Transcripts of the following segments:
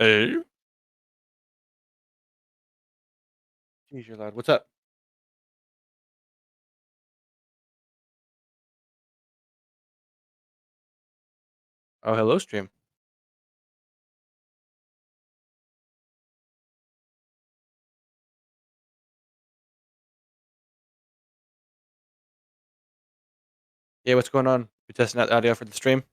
Hey. Jeez, you're loud. What's up? Oh, hello, stream. Yeah, what's going on? You testing out the audio for the stream?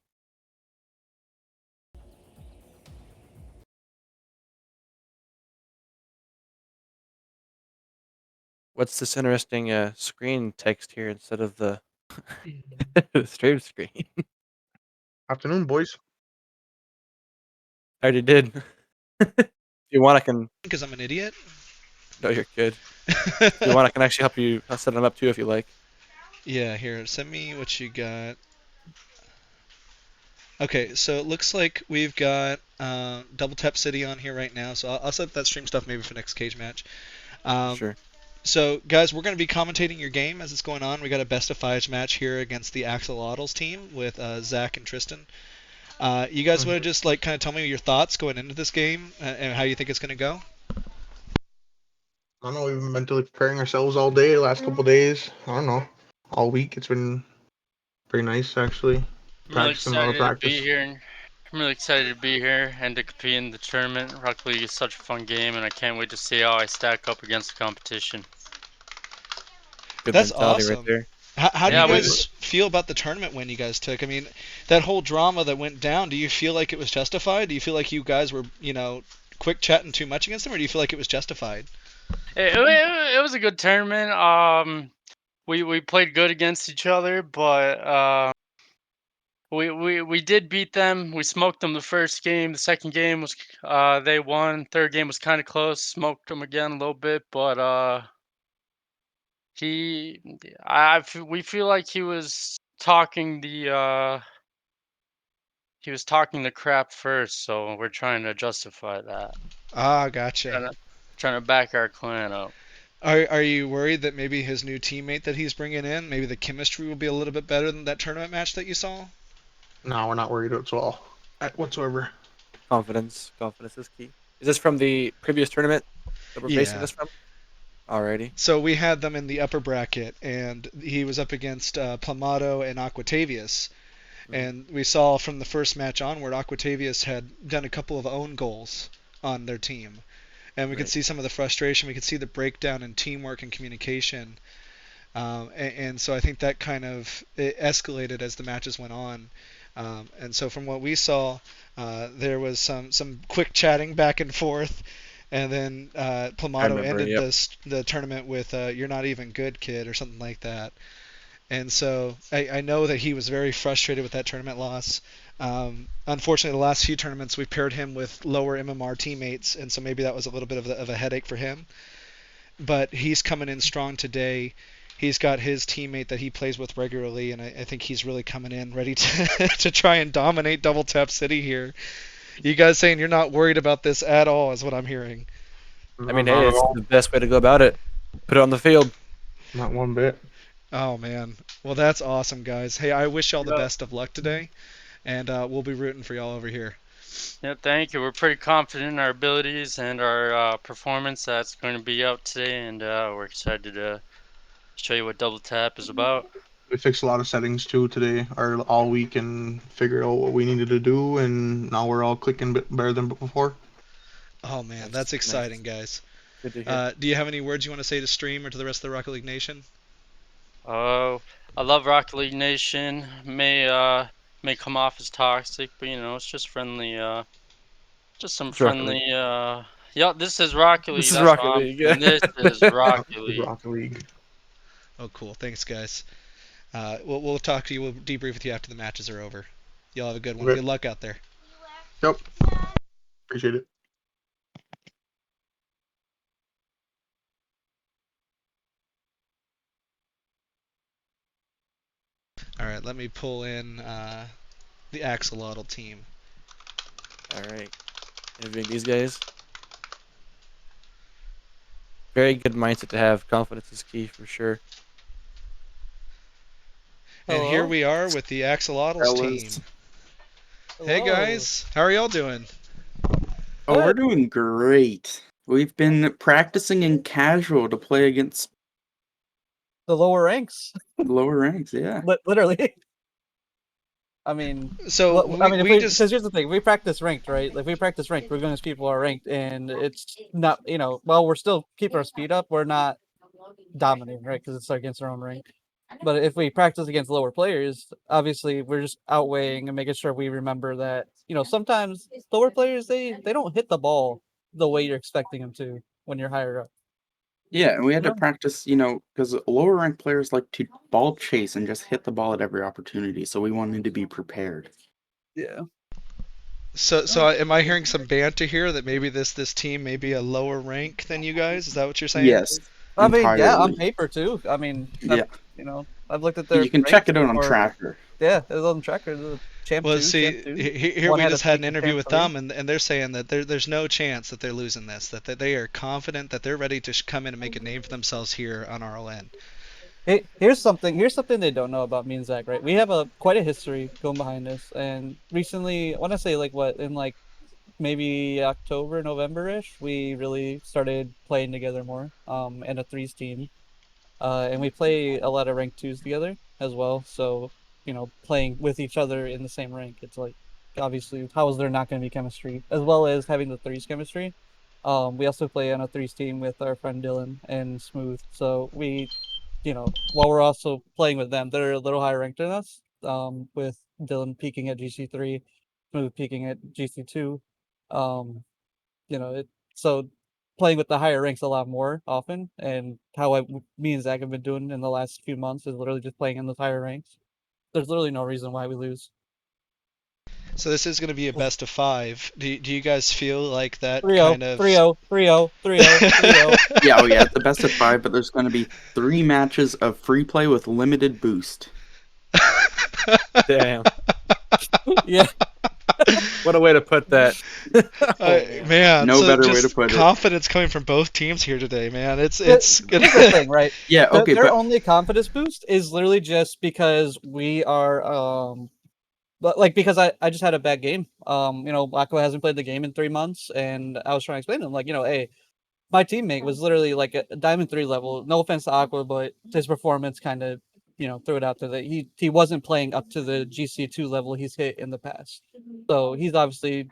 What's this interesting screen text here instead of the the stream screen? Afternoon, boys. I already did. If you want, I can. Because I'm an idiot. No, you're good. If you want, I can actually help you set them up too, if you like. Yeah, here, send me what you got. Okay, so it looks like we've got Double Tap City on here right now, so I'll set up that stream stuff maybe for next cage match. Sure. So, guys, we're going to be commentating your game as it's going on. We got a best of fives match here against the Axolotls team with Zach and Tristan. You guys want to just like kind of tell me your thoughts going into this game and how you think it's going to go? I don't know, we've been mentally preparing ourselves all day, the last couple days. I don't know. All week. It's been pretty nice, actually. I'm really Practicing a lot of excited to practice. be here. I'm really excited to be here and to compete in the tournament. Rocket League is such a fun game, and I can't wait to see how I stack up against the competition. Good That's mentality right awesome. there. How do you guys feel about the tournament win you guys took? I mean, that whole drama that went down, do you feel like it was justified? Do you feel like you guys were, quick chatting too much against them, or do you feel like it was justified? It was a good tournament. We played good against each other, but we did beat them. We smoked them the first game. The second game was they won. Third game was kind of close. Smoked them again a little bit, but we feel like he was talking the crap first, so we're trying to justify that. Ah, gotcha. Trying to back our clan up. Are you worried that maybe his new teammate that he's bringing in, maybe the chemistry will be a little bit better than that tournament match that you saw? No, we're not worried whatsoever. Confidence is key. Is this from the previous tournament that we're basing this from? Alrighty. So we had them in the upper bracket, and he was up against Plumato and Aquatavius. And we saw from the first match onward, Aquatavius had done a couple of own goals on their team. And we could see some of the frustration. We could see the breakdown in teamwork and communication. And so I think that kind of escalated as the matches went on. And so from what we saw, there was some quick chatting back and forth. And then Plumato ended the tournament with "You're not even good, kid," or something like that. And so I know that he was very frustrated with that tournament loss. Unfortunately, the last few tournaments we've paired him with lower MMR teammates, and so maybe that was a little bit of a headache for him. But he's coming in strong today. He's got his teammate that he plays with regularly, and I think he's really coming in ready to to try and dominate Double Tap City here. You guys saying you're not worried about this at all is what I'm hearing. I mean, hey, it's the best way to go about it. Put it on the field. Not one bit. Oh, man. Well, that's awesome, guys. Hey, I wish y'all the best of luck today, and we'll be rooting for y'all over here. Yeah, thank you. We're pretty confident in our abilities and our performance that's going to be out today, and we're excited to show you what Double Tap is about. We fixed a lot of settings too today, or all week, and figured out what we needed to do, and now we're all clicking better than before. Oh, man, that's exciting, guys. Good to hear. Do you have any words you want to say to stream or to the rest of the Rocket League Nation? Oh, I love Rocket League Nation. May come off as toxic, but it's just friendly. Just some friendly. Yeah, this is Rocket League. This is Rocket League. This is Rocket League. Rocket League. Oh, cool. Thanks, guys. We'll talk to you. We'll debrief with you after the matches are over. Y'all have a good one. Good luck out there. Yep. Appreciate it. All right, let me pull in the Axolotl team. All right. Interviewing these guys. Very good mindset to have. Confidence is key for sure. And here we are with the Axolotls team. Hey guys, how are y'all doing? Oh, we're doing great. We've been practicing in casual to play against the lower ranks, lower ranks, yeah. literally. I mean, So if we because just here's the thing, we practice ranked, right? Like we practice ranked, we're going to people are ranked, and it's not, while we're still keeping our speed up, we're not dominating, right? Because it's against our own rank. But if we practice against lower players, obviously we're just outweighing and making sure we remember that, sometimes lower players they don't hit the ball the way you're expecting them to when you're higher up. Yeah, and we had to No. practice, because lower ranked players like to ball chase and just hit the ball at every opportunity, so we wanted to be prepared. Yeah. so am I hearing some banter here that maybe this team may be a lower rank than you guys? Is that what you're saying? Yes, I mean, yeah, on entirely. paper too. I mean, Yeah, I've looked at their you can check ranks it out on before. Tracker. Yeah, it was on tracker. The champ Well, two, champ see, two. here One we had a just had an sneaky interview champ with three. them, and they're saying that there's no chance that they're losing this. That they are confident that they're ready to come in and make a name for themselves here on RLN. Hey, here's something. Here's something they don't know about me and Zach, right? We have quite a history going behind this, and recently, I want to say like what in like maybe October, November-ish, we really started playing together more. And a threes team. And we play a lot of rank twos together as well. So, playing with each other in the same rank, it's like obviously how is there not going to be chemistry as well as having the threes chemistry. We also play on a threes team with our friend Dylan and Smooth. So we, while we're also playing with them, they're a little higher ranked than us. With Dylan peaking at GC3, Smooth peaking at GC2. Um, so playing with the higher ranks a lot more often, and how me and Zach have been doing in the last few months is literally just playing in those higher ranks. There's literally no reason why we lose. So this is going to be a best of 5. Do you guys feel like that 3-0, kind of 3-0, 3-0, 3-0, 3-0. Yeah, oh yeah, it's the best of 5, but there's going to be 3 matches of free play with limited boost. Damn. Yeah. What a way to put that. Man, No so better way to just put it. confidence coming from both teams here today, man. It's Here's the thing, right? Yeah, okay, Their but only confidence boost is literally just because we are but like because I just had a bad game. Aqua hasn't played the game in 3 months, and I was trying to explain to him like, hey, my teammate was literally like a Diamond 3 level. No offense to Aqua, but his performance kind of, threw it out there that he wasn't playing up to the GC2 level he's hit in the past. So he's obviously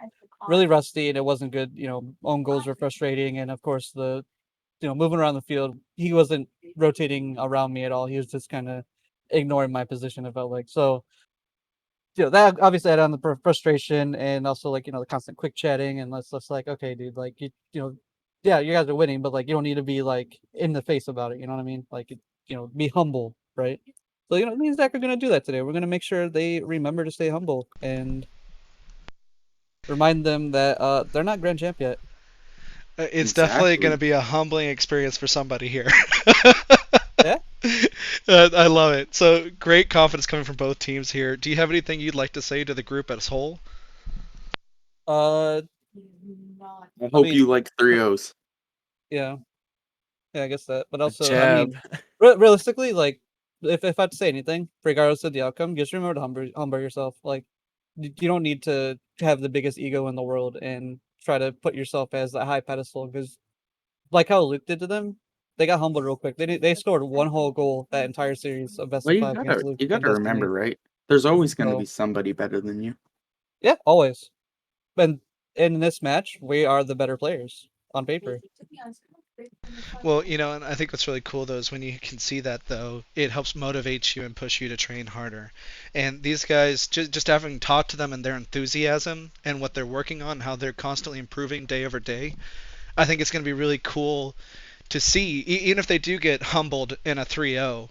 really rusty, and it wasn't good. Own goals were frustrating, and of course moving around the field, he wasn't rotating around me at all. He was just kind of ignoring my position. It felt like so. That obviously added on the frustration, and also like the constant quick chatting, and let's just like, okay, dude, like yeah, you guys are winning, but like you don't need to be like in the face about it. You know what I mean? Like be humble, right? So me and Zach are gonna do that today. We're gonna make sure they remember to stay humble and remind them that they're not grand champ yet. it's definitely going exactly. to be a humbling experience for somebody here. Yeah. I love it. So great confidence coming from both teams here. Do you have anything you'd like to say to the group as a whole? Uh, I I hope mean, you like 3-0s. yeah. Yeah, I guess that. But also, I Jab. mean, realistically, like, if I had to say anything, regardless of the outcome, just remember to humble yourself. Like, you don't need to have the biggest ego in the world and try to put yourself as a high pedestal. Because, like how Luke did to them, they got humbled real quick. They scored one whole goal that entire series of best Well, of you 5 against gotta Luke you and gotta remember, Destiny. right? There's always gonna be So somebody better than you. yeah, always. And in this match, we are the better players on paper. Well, and I think what's really cool though is when you can see that though, it helps motivate you and push you to train harder. And these guys, just having talked to them and their enthusiasm and what they're working on, how they're constantly improving day over day, I think it's going to be really cool to see. Even if they do get humbled in a 3-0,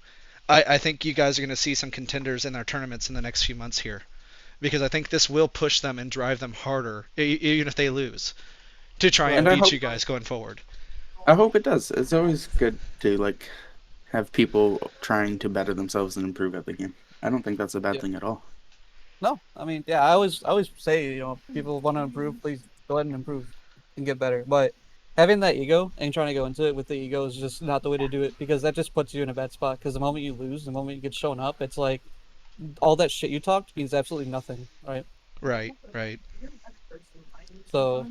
I think you guys are going to see some contenders in their tournaments in the next few months here. Because I think this will push them and drive them harder, even if they lose, to try and And I Right. beat hope you guys going forward. I hope it does. It's always good to like have people trying to better themselves and improve at the game. I don't think that's a bad Yeah. thing at all. No, I mean, yeah, I always say, people want to improve, please go ahead and improve and get better. But having that ego and trying to go into it with the ego is just not the way to do it, because that just puts you in a bad spot. Because the moment you lose, the moment you get shown up, it's like all that shit you talked means absolutely nothing, right? Right, right. So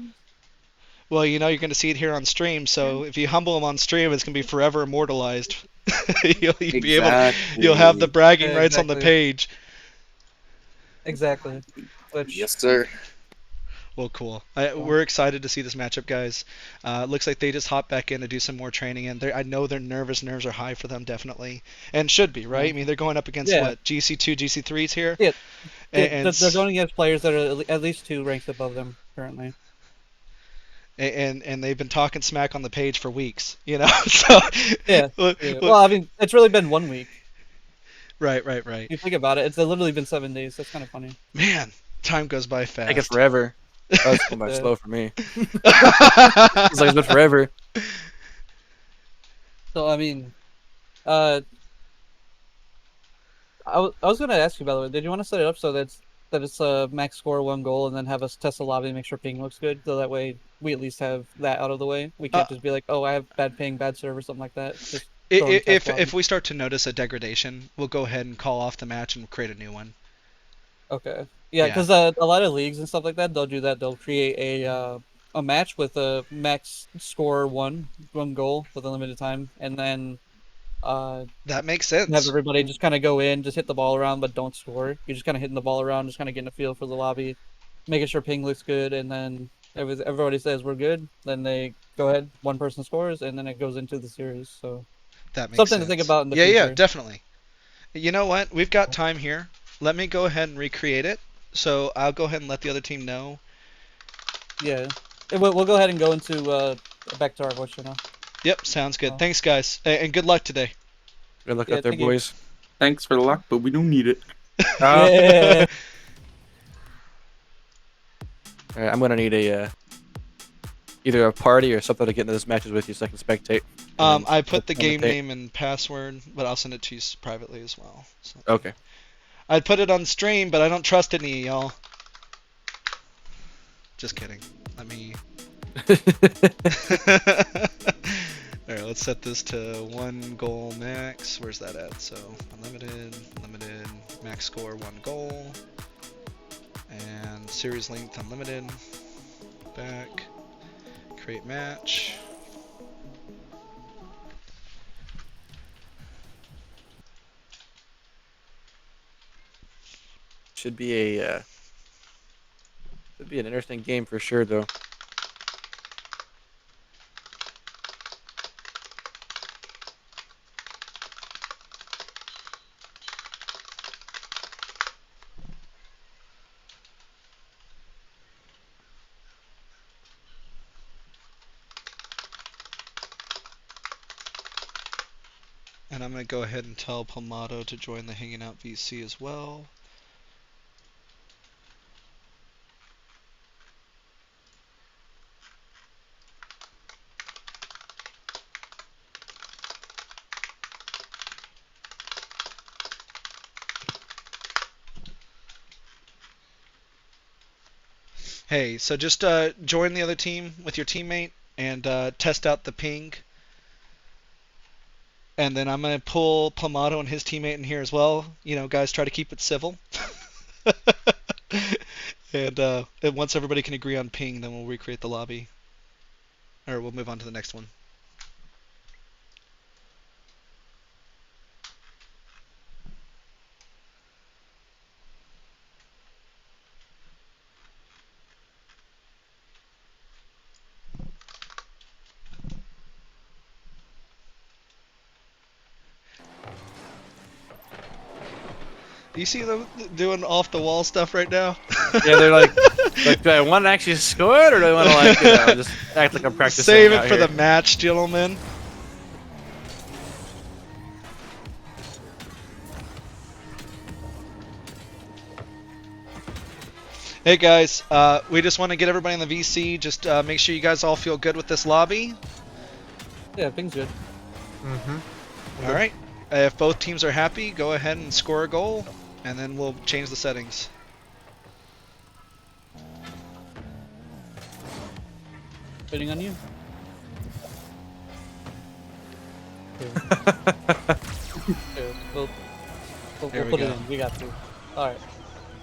Well, you know you're going to see it here on stream, so if you humble him on stream, it's going to be forever immortalized. you'll be able to, you'll have the Exactly. bragging Yeah, rights on the exactly. page. Exactly. Which Yes, sir. Well, cool. well, We're excited to see this matchup, guys. Looks like they just hopped back in to do some more training, and I know their nerves are high for them, definitely, and should be, right? I mean, they're going up against yeah, what, GC2, GC3s here, yeah, yeah. and They're going against players that are at least 2 ranks above them currently. and they've been talking smack on the page for weeks, you know. So, Yeah, look, yeah. look, Well, I mean, it's really been 1 week. right. You think about it, it's literally been 7 days. That's kind of funny. Man, time goes by Taking fast. forever. Oh, it's going by Yeah. slow for me. Feels like it's been forever. So I mean, uh, I was gonna ask you, by the way, did you want to set it up so that it's a max score 1 goal, and then have us test the lobby and make sure ping looks good, so that way we at least have that out of the way. We Uh, can't just be like, oh, I have bad ping, bad server, something like that. Just throw in test lobby. if we start to notice a degradation, we'll go ahead and call off the match and create a new one. Okay. Yeah, Yeah. because a lot of leagues and stuff like that, they'll do that. They'll create a match with a max score 1 goal with a limited time, and then uh That makes have sense. everybody just kind of go in, just hit the ball around, but don't score. You're just kind of hitting the ball around, just kind of getting a feel for the lobby, making sure ping looks good, and then everybody says we're good. Then they go ahead, one person scores, and then it goes into the series. So That makes something to think sense. about in the Yeah, future. definitely. You know what? We've got time here. Let me go ahead and recreate it. So I'll go ahead and let the other team know. Yeah, we'll go ahead and go into back to our voice channel. Yep, sounds good. Oh. Thanks, guys, and good luck today. Good luck Yeah, out there, thank you. boys. Thanks for the luck, but we don't need it. Yeah. All right, I'm gonna need a either a party or something to get into this matches with you so I can spectate. and I put the game commentate. name and password, but I'll send it to you privately as well. So. Okay. I'd put it on stream, but I don't trust any of y'all. Just kidding. Let me. Alright, let's set this to 1 goal max. Where's that at? So, unlimited, max score 1 goal. And series length unlimited. Back. Create match. Should be a should be an interesting game for sure, though. And I'm going to go ahead and tell Plumato to join the Hanging Out VC as well. Hey, so just join the other team with your teammate and test out the ping. And then I'm going to pull Plumato and his teammate in here as well. You know, guys, try to keep it civil. And once everybody can agree on ping, then we'll recreate the lobby. Or we'll move on to the next one. Do you see them doing off the wall stuff right now? Yeah, they're like, do I want to actually score it or do I want to just act like I'm practicing? Save it out for here? the match, gentlemen. Hey guys, we just want to get everybody in the VC. Just make sure you guys all feel good with this lobby. Yeah, ping's good. Mm-hmm. All right. If both teams are happy, go ahead and score a goal, and then we'll change the settings. Waiting on you. Here. Here, we'll There we put go. it in. We got to. All right.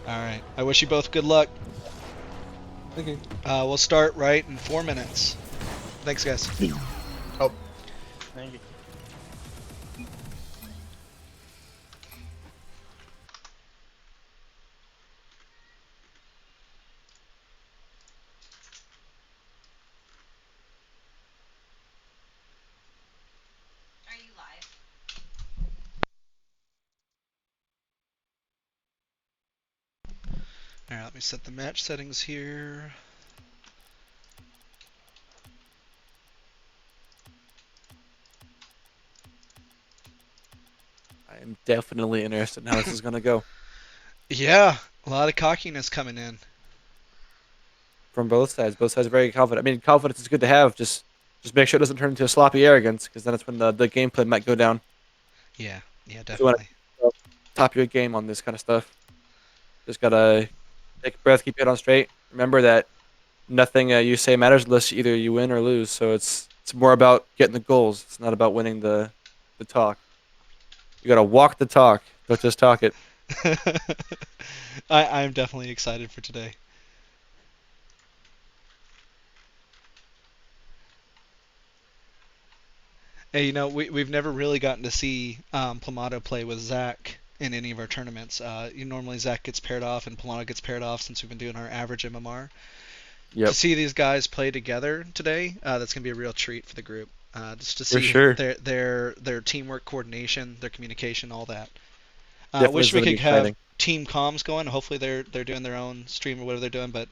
All right. I wish you both good luck. Thank you. We'll start right in 4 minutes. Thanks, guys. Oh, Thank you. Are you live? All right, let me set the match settings here. I am definitely interested in how this is gonna go Yeah, a lot of cockiness coming in. from both sides. Both sides are very confident. I mean, confidence is good to have. Just make sure it doesn't turn into a sloppy arrogance, because then it's when the gameplay might go down. Yeah, You want definitely. to top your game on this kind of stuff. Just gotta take a breath, keep your head on straight. Remember that nothing you say matters unless either you win or lose. So it's more about getting the goals. It's not about winning the talk. You gotta walk the talk. Don't just talk it. I'm definitely excited for today. Hey, we've never really gotten to see Plumato play with Zach in any of our tournaments. Normally Zach gets paired off and Plumato gets paired off since we've been doing our average MMR. To Yep, see these guys play together today, that's gonna be a real treat for the group. Just to for see sure. their teamwork, coordination, their communication, all that. Definitely is Wish we gonna be could have exciting. team comms going. Hopefully they're doing their own stream or whatever they're doing. But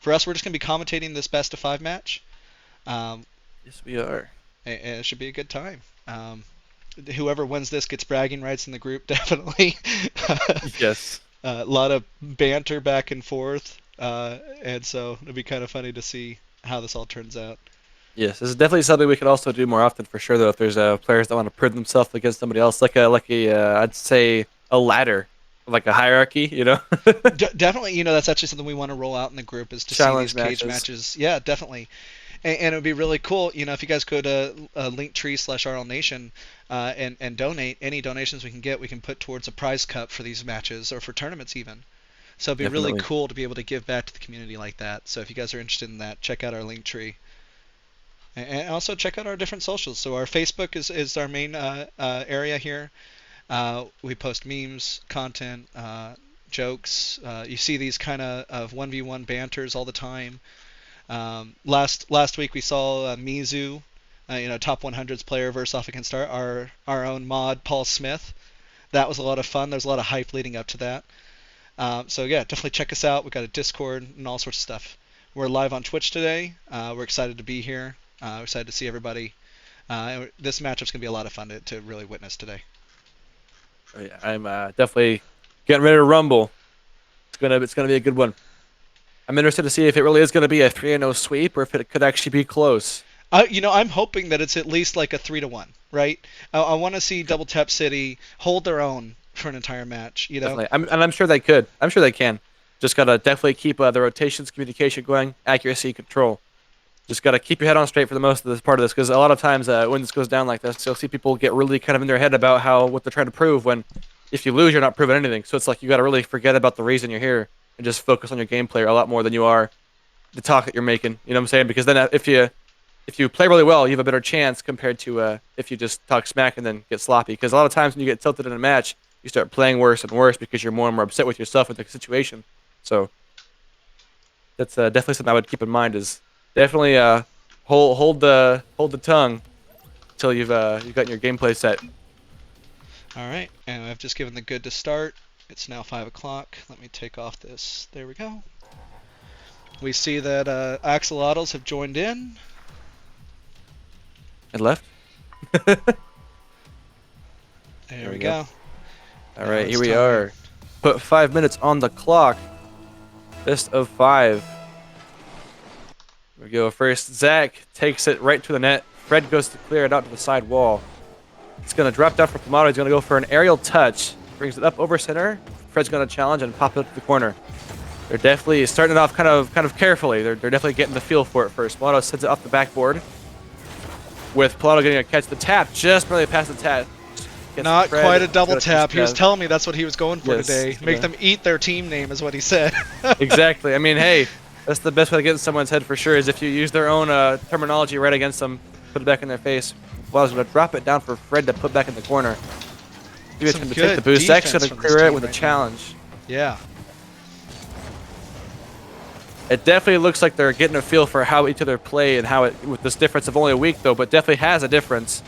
for us, we're just gonna be commentating this best of 5 match. Um, Yes, we are. and it should be a good time. Whoever wins this gets bragging rights in the group, definitely. Yes. A lot of banter back and forth, and so it'll be kind of funny to see how this all turns out. Yes, this is definitely something we could also do more often for sure. Though, if there's players that want to prove themselves against somebody else, like a I'd say a ladder, like a hierarchy, you know, Definitely, that's actually something we want to roll out in the group is to see these challenge cage matches. matches. Yeah, definitely. And it would be really cool, if you guys go to linktr.ee/rlnation and donate any donations we can get, we can put towards a prize cup for these matches or for tournaments even. So it'd be really Definitely, cool to be able to give back to the community like that. So if you guys are interested in that, check out our link tree. And also check out our different socials. So our Facebook is our main area here. We post memes, content, jokes. You see these kind of 1v1 banters all the time. Last week we saw Mizu, top 100s player versus off against our own mod Paul Smith. That was a lot of fun. There's a lot of hype leading up to that. So yeah, definitely check us out. We've got a Discord and all sorts of stuff. We're live on Twitch today. We're excited to be here. We're excited to see everybody. This matchup's gonna be a lot of fun to really witness today. oh, yeah, I'm definitely getting ready to rumble. It's gonna be a good one. I'm interested to see if it really is gonna be a 3-0 sweep or if it could actually be close. I'm hoping that it's at least like a 3-1, right? I want to see Double Tap City hold their own for an entire match. Definitely, I'm sure they could. I'm sure they can. Just gotta definitely keep the rotations, communication going, accuracy, control. Just gotta keep your head on straight for the most of this part of this, because a lot of times when this goes down like this, you'll see people get really kind of in their head about what they're trying to prove. When if you lose, you're not proving anything. So it's like you gotta really forget about the reason you're here and just focus on your gameplay a lot more than you are the talk that you're making. You know what I'm saying? Because then if you play really well, you have a better chance compared to if you just talk smack and then get sloppy. Because a lot of times when you get tilted in a match, you start playing worse and worse because you're more and more upset with yourself and the situation. So that's definitely something I would keep in mind. Is definitely hold the tongue until you've gotten your gameplay set. All right, and I've just given the good to start. It's now 5 o'clock. Let me take off this. There we go. We see that Axolotls have joined in. And left. There There we we go. go. All Now right, it's here we time. are. Put 5 minutes on the clock. Best of 5. Here we go. First, Zach takes it right to the net. Fred goes to clear it out to the side wall. It's going to drop down for Plumato. He's going to go for an aerial touch. Brings it up over center. Fred's going to challenge and pop it up to the corner. They're definitely starting it off kind of carefully. They're definitely getting the feel for it first. Plumato sends it off the backboard. With Plumato getting a catch. The tap just barely past the tap. Gets Not Fred. quite a double Gotta tap. just, He was telling me that's what he was going for yes, today. Make them eat their team name is what he said. exactly. I mean, hey, That's the best way to get in someone's head for sure, is if you use their own terminology right against them, put it back in their face. Well, I was going to drop it down for Fred to put back in the corner. Give it Some to him to take the good boost. Zach's defense going to from this clear it team with a right now. challenge. Yeah. It definitely looks like they're getting a feel for how each other play and how it, with this difference of only a week though, but definitely has a difference.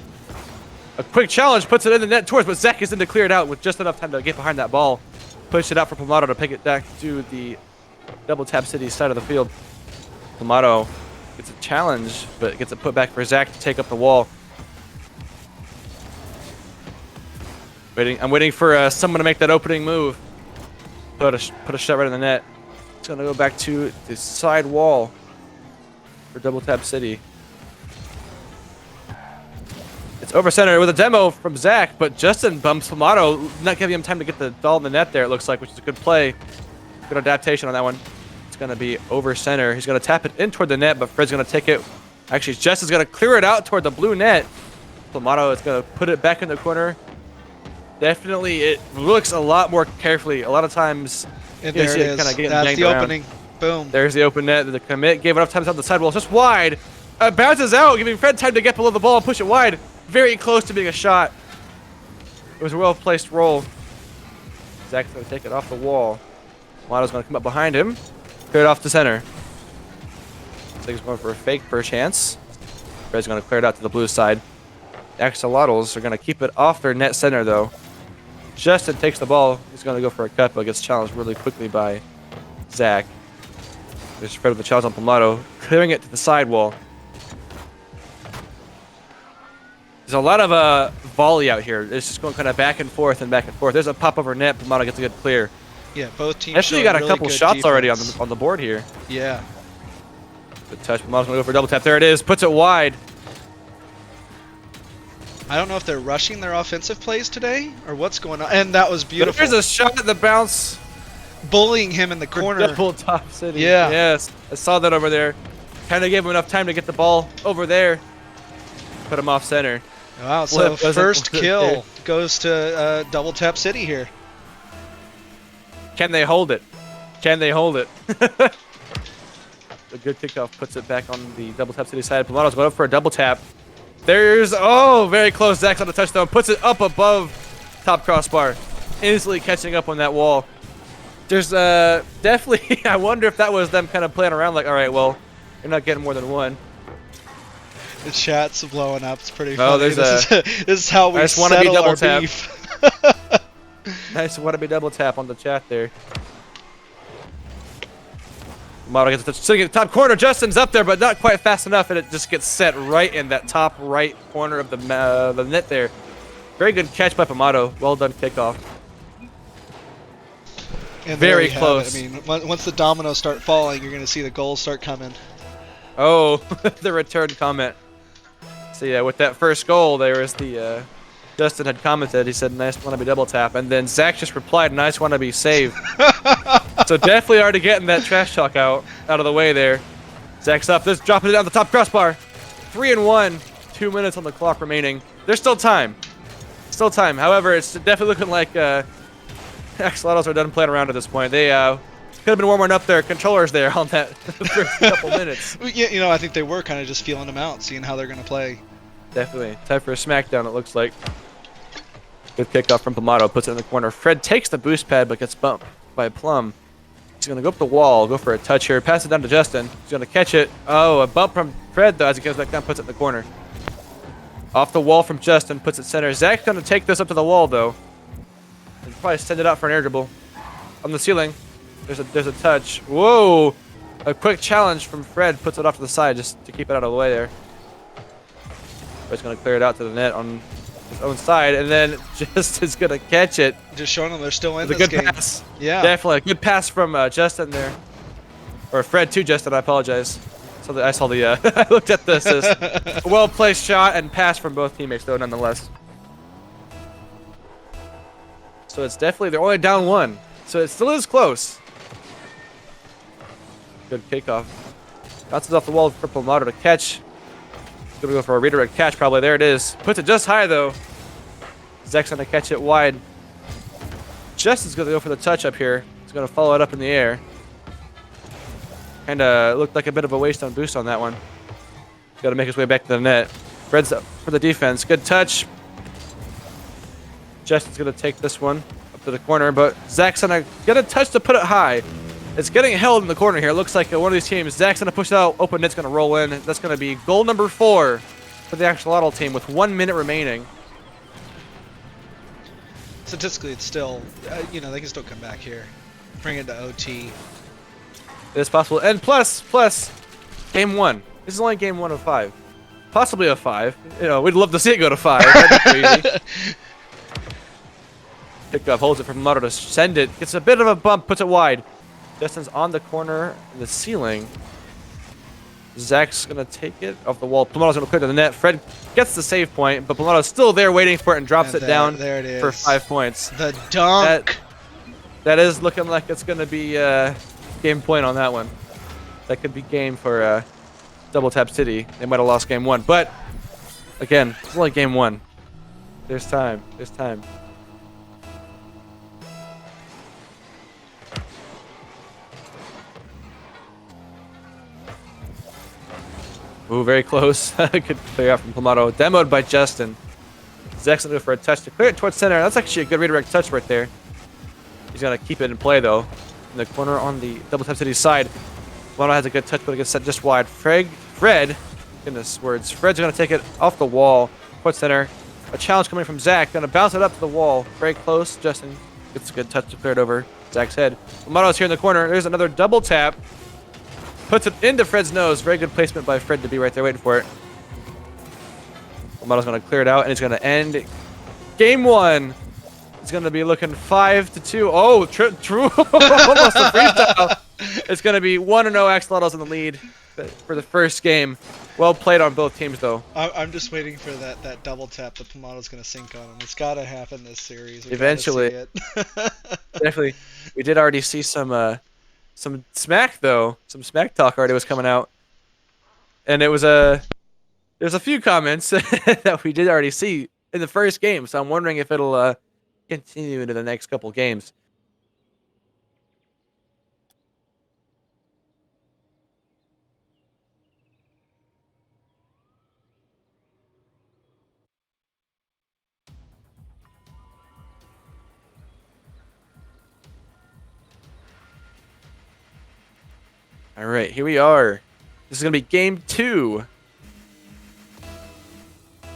A quick challenge puts it in the net towards, but Zach is in to clear it out with just enough time to get behind that ball. Push it out for Plumato to pick it back to the double tap city side of the field. Plumato gets a challenge, but gets it put back for Zach to take up the wall. I'm waiting for someone to make that opening move. Put a shot right in the net. It's gonna go back to the side wall for double tap city. It's over center with a demo from Zach, but Justin bumps Plumato, not giving him time to get the ball in the net there, it looks like, which is a good play. Good adaptation on that one. It's gonna be over center. He's gonna tap it in toward the net, but Fred's gonna take it. Actually, Justin's gonna clear it out toward the blue net. Plumato is gonna put it back in the corner. Definitely, it looks a lot more carefully. A lot of times, And you there see it it is. kinda getting That's banged the around. opening. Boom. There's the open net. The commit gave enough time on the sidewall. It's just wide. Bounces out, giving Fred time to get below the ball and push it wide. Very close to being a shot. It was a well-placed roll. Zach's going to take it off the wall. Plumato's going to come up behind him. Clear it off to center. Zach's going for a fake for a chance. Fred's going to clear it out to the blue side. The Axolotls are going to keep it off their net center, though. Justin takes the ball. He's going to go for a cut, but gets challenged really quickly by Zach. There's Fred with the challenge on Plumato, clearing it to the sidewall. There's a lot of volley out here. It's just going kind of back and forth and back and forth. There's a pop over net. Plumato gets a good clear. Yeah, both teams. Actually, showing got a really couple good shots already defense. on the board here. Yeah. Good touch. Plumato's going to go for a double tap. There it is. Puts it wide. I don't know if they're rushing their offensive plays today or what's going on. And that was beautiful. There's a shot at the bounce. Bullying him in the corner. Double top city. Yeah. Yes. I saw that over there. Kind of gave him enough time to get the ball over there. Put him off center. Wow, so Wasn't first kill there. goes to Double Tap City here. Can they hold it? Can they hold it? A good kickoff puts it back on the double tap city side. Plumato's going up for a double tap. There's, oh, very close. Zach's on the touchdown. Puts it up above top crossbar. Instantly catching up on that wall. There's definitely, I wonder if that was them kind of playing around like, all right, well, you're not getting more than one. The chat's blowing up. It's pretty Oh, funny. there's This is how we nice wannabe settle double our tap. beef. Nice wannabe double tap on the chat there. Plumado gets the touch. Sitting in the top corner. Justin's up there, but not quite fast enough, and it just gets set right in that top right corner of the net there. Very good catch by Plumato. Well done kickoff. And Very there you have close. it. I mean, once the dominoes start falling, you're going to see the goals start coming. Oh, the return comment. So yeah, with that first goal, there was the Justin had commented. He said, "Nice wannabe double tap," and then Zach just replied, "Nice wannabe save." So definitely already getting that trash talk out of the way there. Zach's up. Just dropping it down the top crossbar. 3-1. 2 minutes on the clock remaining. There's still time. Still time. However, it's definitely looking like Axolotls are done playing around at this point. They could have been warming up their controllers there on that first couple minutes. Yeah, you know, I think they were kind of just feeling them out, seeing how they're going to play. Definitely. Time for a smackdown, it looks like. Good kickoff from Plumato. Puts it in the corner. Fred takes the boost pad, but gets bumped by Plum. He's going to go up the wall, go for a touch here. Pass it down to Justin. He's going to catch it. Oh, a bump from Fred, though, as he goes back down, puts it in the corner. Off the wall from Justin, puts it center. Zach's going to take this up to the wall, though. And probably send it out for an air dribble. On the ceiling, there's a touch. Whoa! A quick challenge from Fred, puts it off to the side just to keep it out of the way there. Fred's going to clear it out to the net on his own side, and then just is going to catch it. Just showing them they're still in It's a this good game. pass. Yeah. Definitely a good pass from Justin there. Or Fred to Justin, I apologize. So I saw the, I looked at this as a well-placed shot and pass from both teammates, though, nonetheless. So it's definitely, they're only down one. So it still is close. Good kickoff. Bounces off the wall for Plumato to catch. Gonna go for a redirect catch, probably. There it is. Puts it just high, though. Zach's gonna catch it wide. Justin's gonna go for the touch up here. He's gonna follow it up in the air. Kind of looked like a bit of a waste on boost on that one. Got to make his way back to the net. Fred's up for the defense. Good touch. Justin's going to take this one up to the corner, but Zach's going to get a touch to put it high. It's getting held in the corner here. It looks like one of these teams. Zach's going to push it out. Open net's going to roll in. That's going to be goal number 4 for the Axolotl team with 1 minute remaining. Statistically, it's still, they can still come back here. Bring it to OT. It is possible. And plus, game 1. This is only game 1 of 5. Possibly a 5. We'd love to see it go to 5. That'd be crazy. Pickup holds it for Plumato to send it. Gets a bit of a bump, puts it wide. Justin's on the corner in the ceiling. Zach's going to take it off the wall. Plumato's going to clear to the net. Fred gets the save point, but Plumato's still there waiting for it and drops it down there it is. for 5 points. The dunk. That is looking like it's going to be game point on that one. That could be game for Double Tap City. They might have lost game 1, but again, it's only game 1. There's time. There's time. Ooh, very close. Good clear out from Plumato. Demoed by Justin. Zach's going to go for a touch to clear it towards center. That's actually a good redirect touch right there. He's going to keep it in play, though. In the corner on the Double Tap City side. Plumato has a good touch, but it gets set just wide. Fred, goodness words. Fred's going to take it off the wall. Towards center. A challenge coming from Zach. Going to bounce it up to the wall. Very close. Justin gets a good touch to clear it over Zach's head. Plumato's here in the corner. There's another double tap. Puts it into Fred's nose. Very good placement by Fred to be right there waiting for it. Plumato's going to clear it out, and he's going to end game 1. It's going to be looking 5-2. Oh, true. Almost a freestyle. It's going to be 1-0 Axolotls in the lead for the first game. Well played on both teams, though. I'm just waiting for that double tap that Plumato's going to sink on him. It's got to happen this series. Eventually. Definitely. We did already see some smack, though. Some smack talk already was coming out. And it was there's a few comments that we did already see in the first game, so I'm wondering if it'll continue into the next couple games. All right, here we are. This is going to be game 2.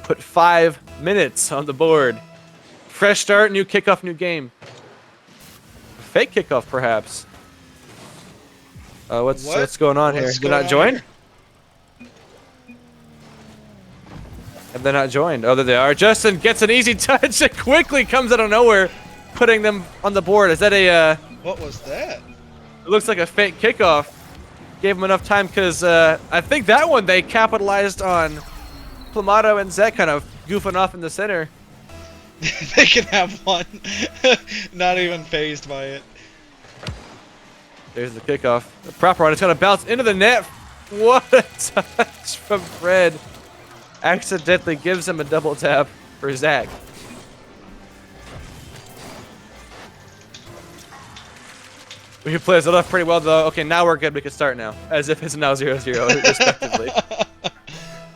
Put 5 minutes on the board. Fresh start, new kickoff, new game. Fake kickoff, perhaps. What's going on here? Did not join? Have they not joined? Oh, there they are. Justin gets an easy touch. It quickly comes out of nowhere, putting them on the board. Is that a... What was that? It looks like a fake kickoff. Gave them enough time because I think that one they capitalized on Plumato and Zach kind of goofing off in the center. They can have one. Not even phased by it. There's the kickoff. The proper one. It's going to bounce into the net. What a touch from Fred. Accidentally gives him a double tap for Zach. We plays it off pretty well, though. Okay, now we're good. We can start now. As if it's now 0-0, respectively.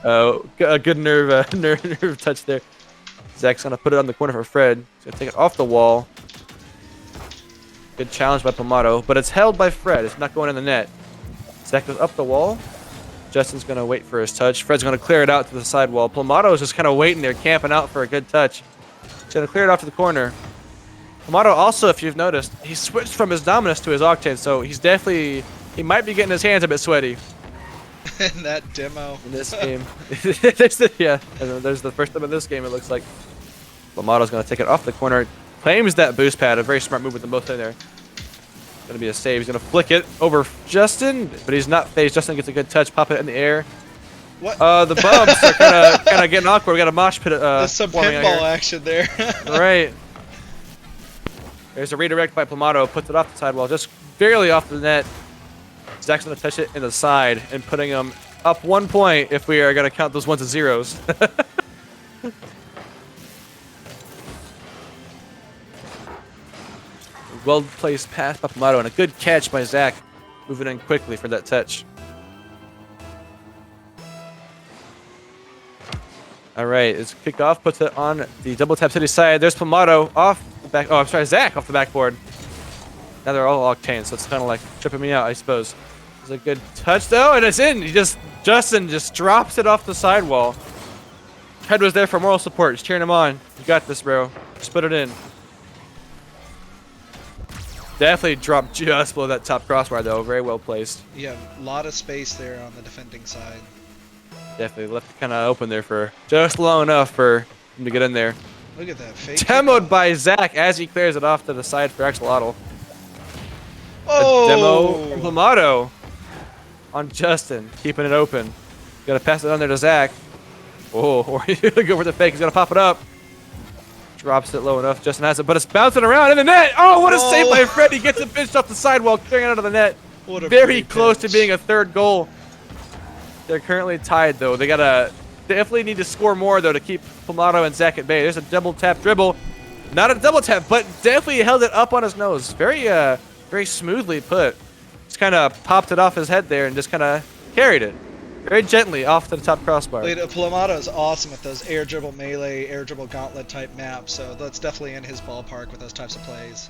A good nerve touch there. Zach's going to put it on the corner for Fred. He's going to take it off the wall. Good challenge by Plumato, but it's held by Fred. It's not going in the net. Zach goes up the wall. Justin's going to wait for his touch. Fred's going to clear it out to the side wall. Plumato is just kind of waiting there, camping out for a good touch. He's going to clear it off to the corner. Plumato also, if you've noticed, he switched from his Dominus to his Octane, so he's definitely... He might be getting his hands a bit sweaty. In that demo. In this game. There's the first time in this game, it looks like. Plumato's going to take it off the corner. Claims that boost pad. A very smart move with them both in there. Going to be a save. He's going to flick it over Justin, but he's not phased. Justin gets a good touch. Pop it in the air. What? The bumps are kind of getting awkward. We got a mosh pit. There's some pinball action there. Right. There's a redirect by Plumato. Puts it off the sidewall, just barely off the net. Zach's going to touch it in the side and putting him up 1 point if we are going to count those ones as zeros. Well-placed pass by Plumato and a good catch by Zach. moving in quickly for that touch. All right, it's kicked off, puts it on the double tap city side. There's Plumato off the back. Oh, I'm sorry, Zach off the backboard. Now they're all octane, so it's kind of like tripping me out, I suppose. It's a good touch though, and it's in. Justin just drops it off the sidewall. Head was there for moral support, just cheering him on. You got this, bro. Just put it in. Definitely dropped just below that top crossbar though. Very well placed. Yeah, a lot of space there on the defending side. Definitely left it kind of open there for just long enough for him to get in there. Look at that fake. Demoed by Zach as he clears it off to the side for Axolotl. Oh! A demo from Plumato on Justin, keeping it open. Gotta pass it on there to Zach. Oh, or he's gonna go for the fake. He's gonna pop it up. Drops it low enough. Justin has it, but it's bouncing around in the net. Oh, what a save by Fred. He gets it pitched off the sidewall, clearing it out of the net. What a Very close pitch. to being a third goal. They're currently tied, though. They definitely need to score more, though, to keep Plumato and Zach at bay. There's a double tap dribble. Not a double tap, but definitely held it up on his nose. Very smoothly put. Just kind of popped it off his head there and just kind of carried it. Very gently off to the top crossbar. Plumato is awesome at those air dribble melee, air dribble gauntlet type maps, so that's definitely in his ballpark with those types of plays.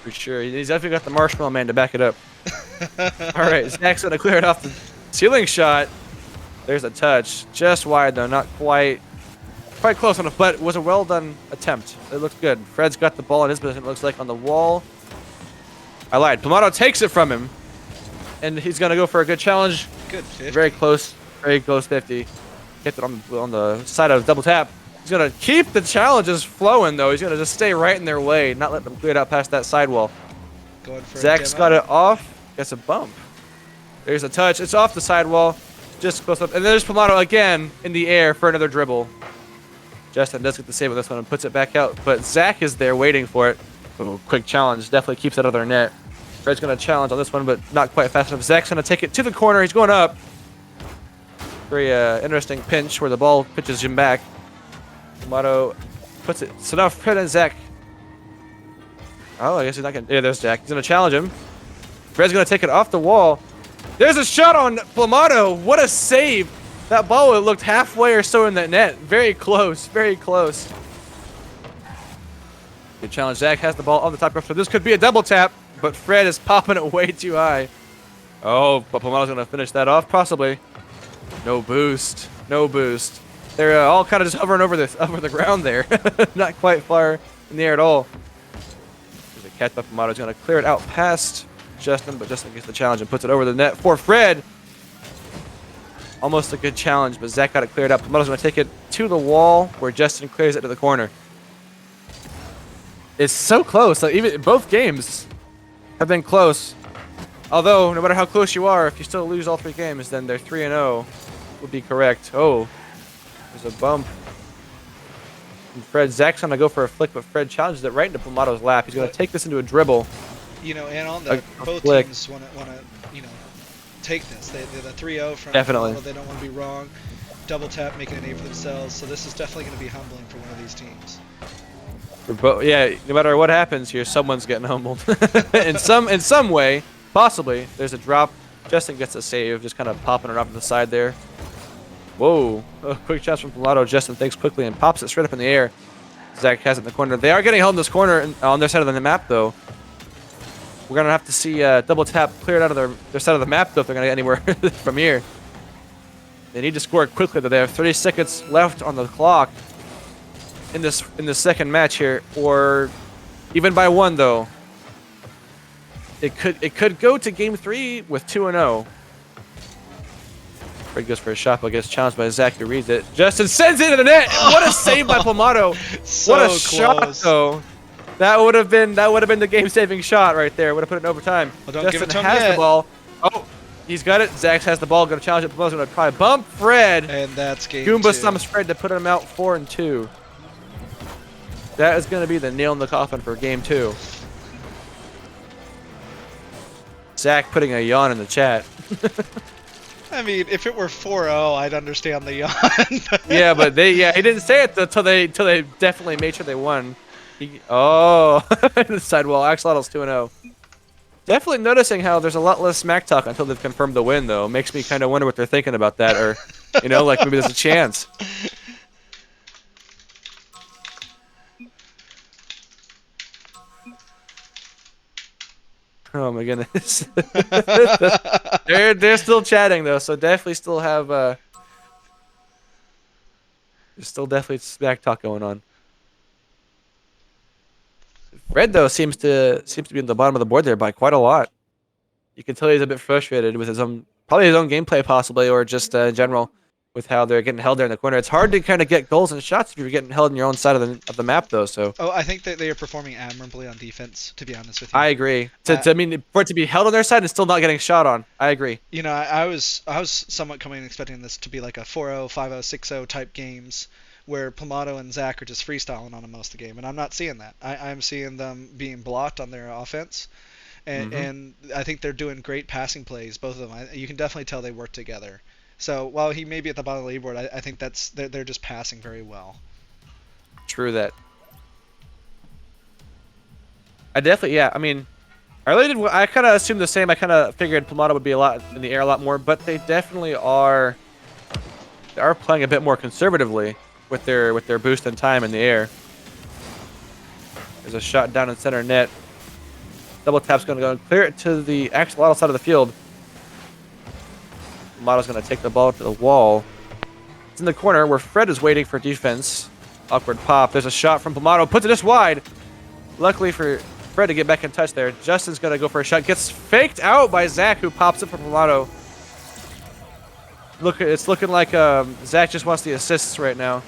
For sure. He's definitely got the Marshmallow Man to back it up. All right, Zach's going to clear it off the ceiling shot. There's a touch. Just wide, though. Not quite close enough, but it was a well-done attempt. It looked good. Fred's got the ball in his position, it looks like, on the wall. I lied. Plumato takes it from him, and he's going to go for a good challenge. Good 50. Very close 50. Hit it on the side of double tap. He's going to keep the challenges flowing, though. He's going to just stay right in their way, not let them clear it out past that sidewall. Going for Zach's got it off. Gets a bump. There's a touch. It's off the sidewall. Just close up. And there's Plumato again in the air for another dribble. Justin does get the save on this one and puts it back out. But Zach is there waiting for it. Ooh, quick challenge. Definitely keeps it out of their net. Fred's going to challenge on this one, but not quite fast enough. Zach's going to take it to the corner. He's going up. Very interesting pinch where the ball pitches him back. Plumato puts it. So now Fred and Zach. Oh, I guess he's not going to. Yeah, there's Zach. He's going to challenge him. Fred's going to take it off the wall. There's a shot on Plumato. What a save. That ball looked halfway or so in that net. Very close. Very close. Good challenge. Zach has the ball on the top rough. So this could be a double tap, but Fred is popping it way too high. Oh, but Plumato's going to finish that off, possibly. No boost. No boost. They're all kind of just hovering over the ground there. Not quite far in the air at all. There's a catch by Plumato's going to clear it out past Justin, but Justin gets the challenge and puts it over the net for Fred. Almost a good challenge, but Zach got it cleared up. Plumato's going to take it to the wall where Justin clears it to the corner. It's so close. Like, even both games have been close. Although, no matter how close you are, if you still lose all 3 games, then they're 3-0 would be correct. Oh, there's a bump. And Zach's going to go for a flick, but Fred challenges it right into Plumato's lap. He's going to take this into a dribble. You know, and on that, both flick. teams want to, you know, take this. They're the 3-0 from Definitely. Plumato. They don't want to be wrong. Double tap, making a name for themselves. So this is definitely going to be humbling for one of these teams. Yeah, no matter what happens here, someone's getting humbled. in some way, possibly. There's a drop. Justin gets a save, just kind of popping it off to the side there. Whoa. Oh, quick shot from Plumato. Justin thinks quickly and pops it straight up in the air. Zach has it in the corner. They are getting held in this corner on their side of the map, though. We're going to have to see double tap cleared out of their side of the map, though, if they're going to get anywhere from here. They need to score quickly, though. They have 30 seconds left on the clock in this second match here, or even by 1, though. It could go to game 3 with 2-0. Fred goes for a shot, but gets challenged by Zach, who reads it. Justin sends it into the net. What a save by Plumato! So what a close. shot, though. That would have been the game-saving shot right there. Would have put it in overtime. Well, don't Justin give it to him has yet. the ball. Oh, he's got it. Zach has the ball. Going to challenge it. Plumato's going to try bump Fred. And that's game Goomba 2. stumps Fred to put him out 4-2. That is going to be the nail in the coffin for game 2. Zach putting a yawn in the chat. I mean, if it were 4-0, I'd understand the yawn. Yeah, but he didn't say it until they definitely made sure they won. The sidewall. Axolotls 2-0. Definitely noticing how there's a lot less smack talk until they've confirmed the win, though. Makes me kind of wonder what they're thinking about that, or, like maybe there's a chance. Oh my goodness. they're still chatting though, so definitely still have there's still definitely smack talk going on. Fred though seems to be in the bottom of the board there by quite a lot. You can tell he's a bit frustrated with his own, probably his own gameplay possibly, or just in general with how they're getting held there in the corner. It's hard to kind of get goals and shots if you're getting held on your own side of the map though. So Oh, I think that they are performing admirably on defense, to be honest with you. I agree. I mean, for it to be held on their side and still not getting shot on, I agree. You know, I was somewhat coming and expecting this to be like a 4-0, 5-0, 6-0 type games where Plumato and Zach are just freestyling on them most of the game, and I'm not seeing that. I'm seeing them being blocked on their offense, and I think they're doing great passing plays, both of them. You can definitely tell they work together. So while he may be at the bottom of the leaderboard, I think they're just passing very well. True that. I definitely, yeah. I mean, I really did. I kind of assumed the same. I kind of figured Plumato would be a lot in the air a lot more, but they definitely are. They are playing a bit more conservatively with their boost and time in the air. There's a shot down in center net. Double tap's going to go and clear it to the Axolotl side of the field. Plumato's going to take the ball to the wall. It's in the corner where Fred is waiting for defense. Awkward pop. There's a shot from Plumato. Puts it just wide. Luckily for Fred to get back in touch there. Justin's going to go for a shot. Gets faked out by Zach, who pops it for Plumato. Look, it's looking like Zach just wants the assists right now.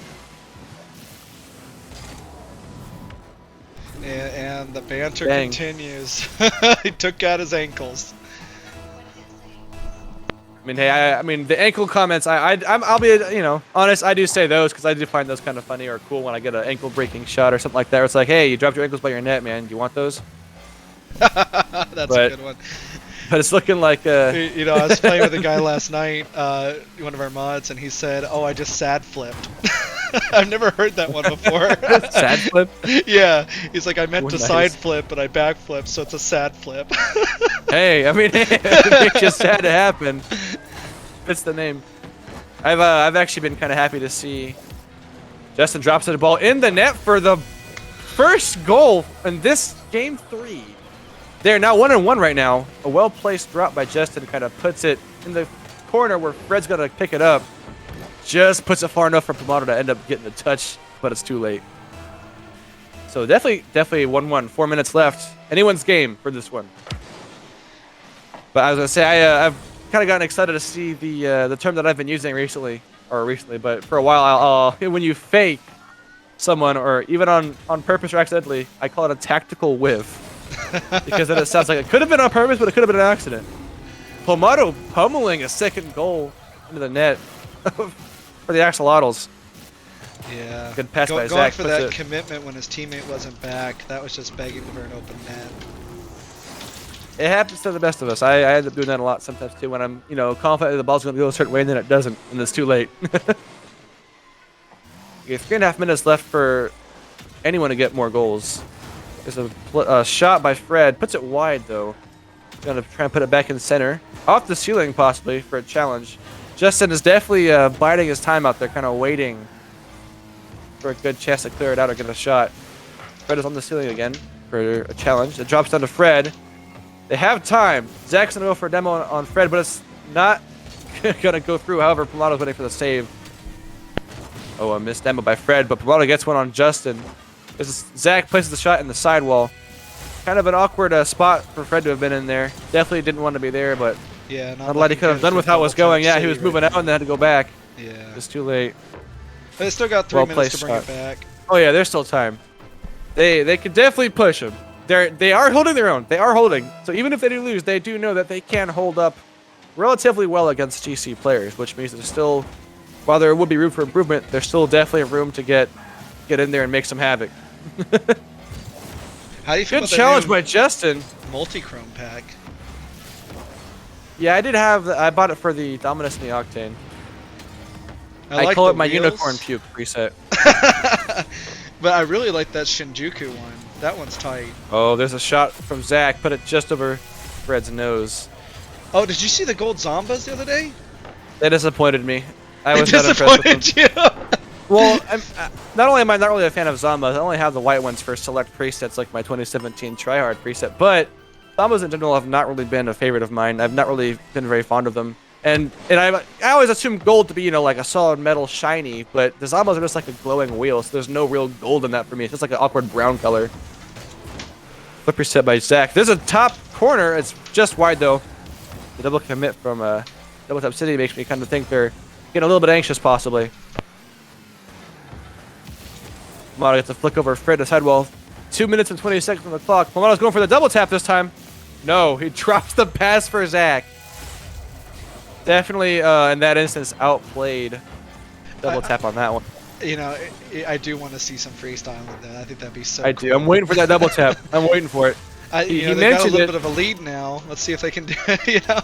And the banter Dang. continues. He took out his ankles. I mean, hey, I mean the ankle comments. I'll be honest. I do say those because I do find those kind of funny or cool when I get an ankle breaking shot or something like that. Where it's like, hey, you dropped your ankles by your net, man. Do you want those? That's a good one. But it's looking like I was playing with a guy last night, one of our mods, and he said, "Oh, I just sad flipped." I've never heard that one before. sad flip. Yeah, he's like, I meant to Nice. side flip, but I back flip, so it's a sad flip. Hey, I mean, it makes you sad to happen. It's the name. I've actually been kind of happy to see Justin drops the ball in the net for the first goal in this game 3. They're now 1-1 right now. A well-placed drop by Justin kind of puts it in the corner where Fred's gonna pick it up. Just puts it far enough for Plumato to end up getting the touch, but it's too late. So definitely 1-1. 4 minutes left. Anyone's game for this one. But I was gonna say I've kind of gotten excited to see the term that I've been using recently, but for a while when you fake someone or even on purpose or accidentally, I call it a tactical whiff. Because then it sounds like it could have been on purpose, but it could have been an accident. Plumato pummeling a second goal into the net for the Axolotls. Yeah. Good pass by Going Zach. for that commitment when his teammate wasn't back, that was just begging for an open net. It happens to the best of us. I end up doing that a lot sometimes too when I'm, confident that the ball's going to go a certain way and then it doesn't, and it's too late. Okay, 3.5 minutes left for anyone to get more goals. There's a shot by Fred. Puts it wide, though. Gonna try and put it back in center. Off the ceiling, possibly, for a challenge. Justin is definitely biding his time out there, kind of waiting for a good chance to clear it out or get a shot. Fred is on the ceiling again for a challenge. It drops down to Fred. They have time. Zach's gonna go for a demo on Fred, but it's not gonna go through. However, Plumato's waiting for the save. Oh, a missed demo by Fred, but Plumato gets one on Justin. Zach places the shot in the sidewall. Kind of an awkward spot for Fred to have been in there. Definitely didn't want to be there, but yeah, not a lot he could have done with how it was going. Yeah, he was moving out and then had to go back. Yeah. It's too late. But they still got 3 minutes to bring it back. Oh yeah, there's still time. They could definitely push him. They are holding their own. They are holding. So even if they do lose, they do know that they can hold up relatively well against GC players, which means there's still, while there would be room for improvement, there's still definitely room to get in there and make some havoc. How do you feel Good about challenge by Justin. Multi-chrome pack? Yeah, I did have. I bought it for the Dominus and the Octane. I like call the it my wheels. unicorn puke preset. But I really like that Shinjuku one. That one's tight. Oh, there's a shot from Zach. Put it just over Fred's nose. Oh, did you see the gold Zombas the other day? That disappointed me. I It was not impressed with them. disappointed you. Well, not only am I not really a fan of Zombas, I only have the white ones for select presets like my 2017 Tryhard preset, but Zombas in general have not really been a favorite of mine. I've not really been very fond of them. And I always assume gold to be, you know, like a solid metal shiny, but the Zombas are just like a glowing wheel, so there's no real gold in that for me. It's just like an awkward brown color. Flip preset by Zach. There's a top corner. It's just wide though. The double commit from Double Tap City makes me kind of think they're getting a little bit anxious possibly. Plumato gets a flick over Fred to sidewall. 2 minutes and 20 seconds on the clock. Plumato's going for the double tap this time. No, he drops the pass for Zach. Definitely, in that instance, outplayed. Double tap on that one. You know, I do want to see some freestyle in that. I think that'd be so I cool. do. I'm waiting for that double tap. I'm waiting for it. He he they got a mentioned little it. bit of a lead now. Let's see if they can do it, you know?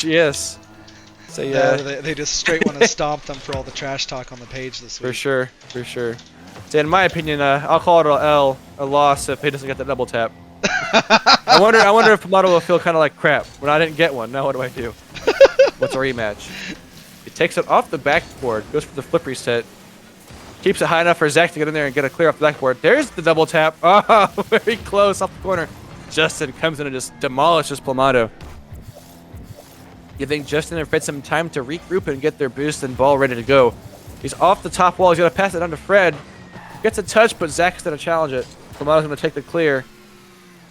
Yes. So Yeah, yeah, they just straight want to stomp them for all the trash talk on the page this week. for sure, for sure. So in my opinion, I'll call it a loss if he doesn't get the double tap. I wonder if Plumato will feel kind of like crap when I didn't get one. Now what do I do? What's a rematch? He takes it off the backboard, goes for the flip reset, keeps it high enough for Zach to get in there and get a clear off the backboard. There's the double tap. Oh, very close off the corner. Justin comes in and just demolishes Plumato. You think Justin and Fred some time to regroup and get their boost and ball ready to go. He's off the top wall. He's going to pass it down to Fred. Gets a touch, but Zach's going to challenge it. Plumato's going to take the clear.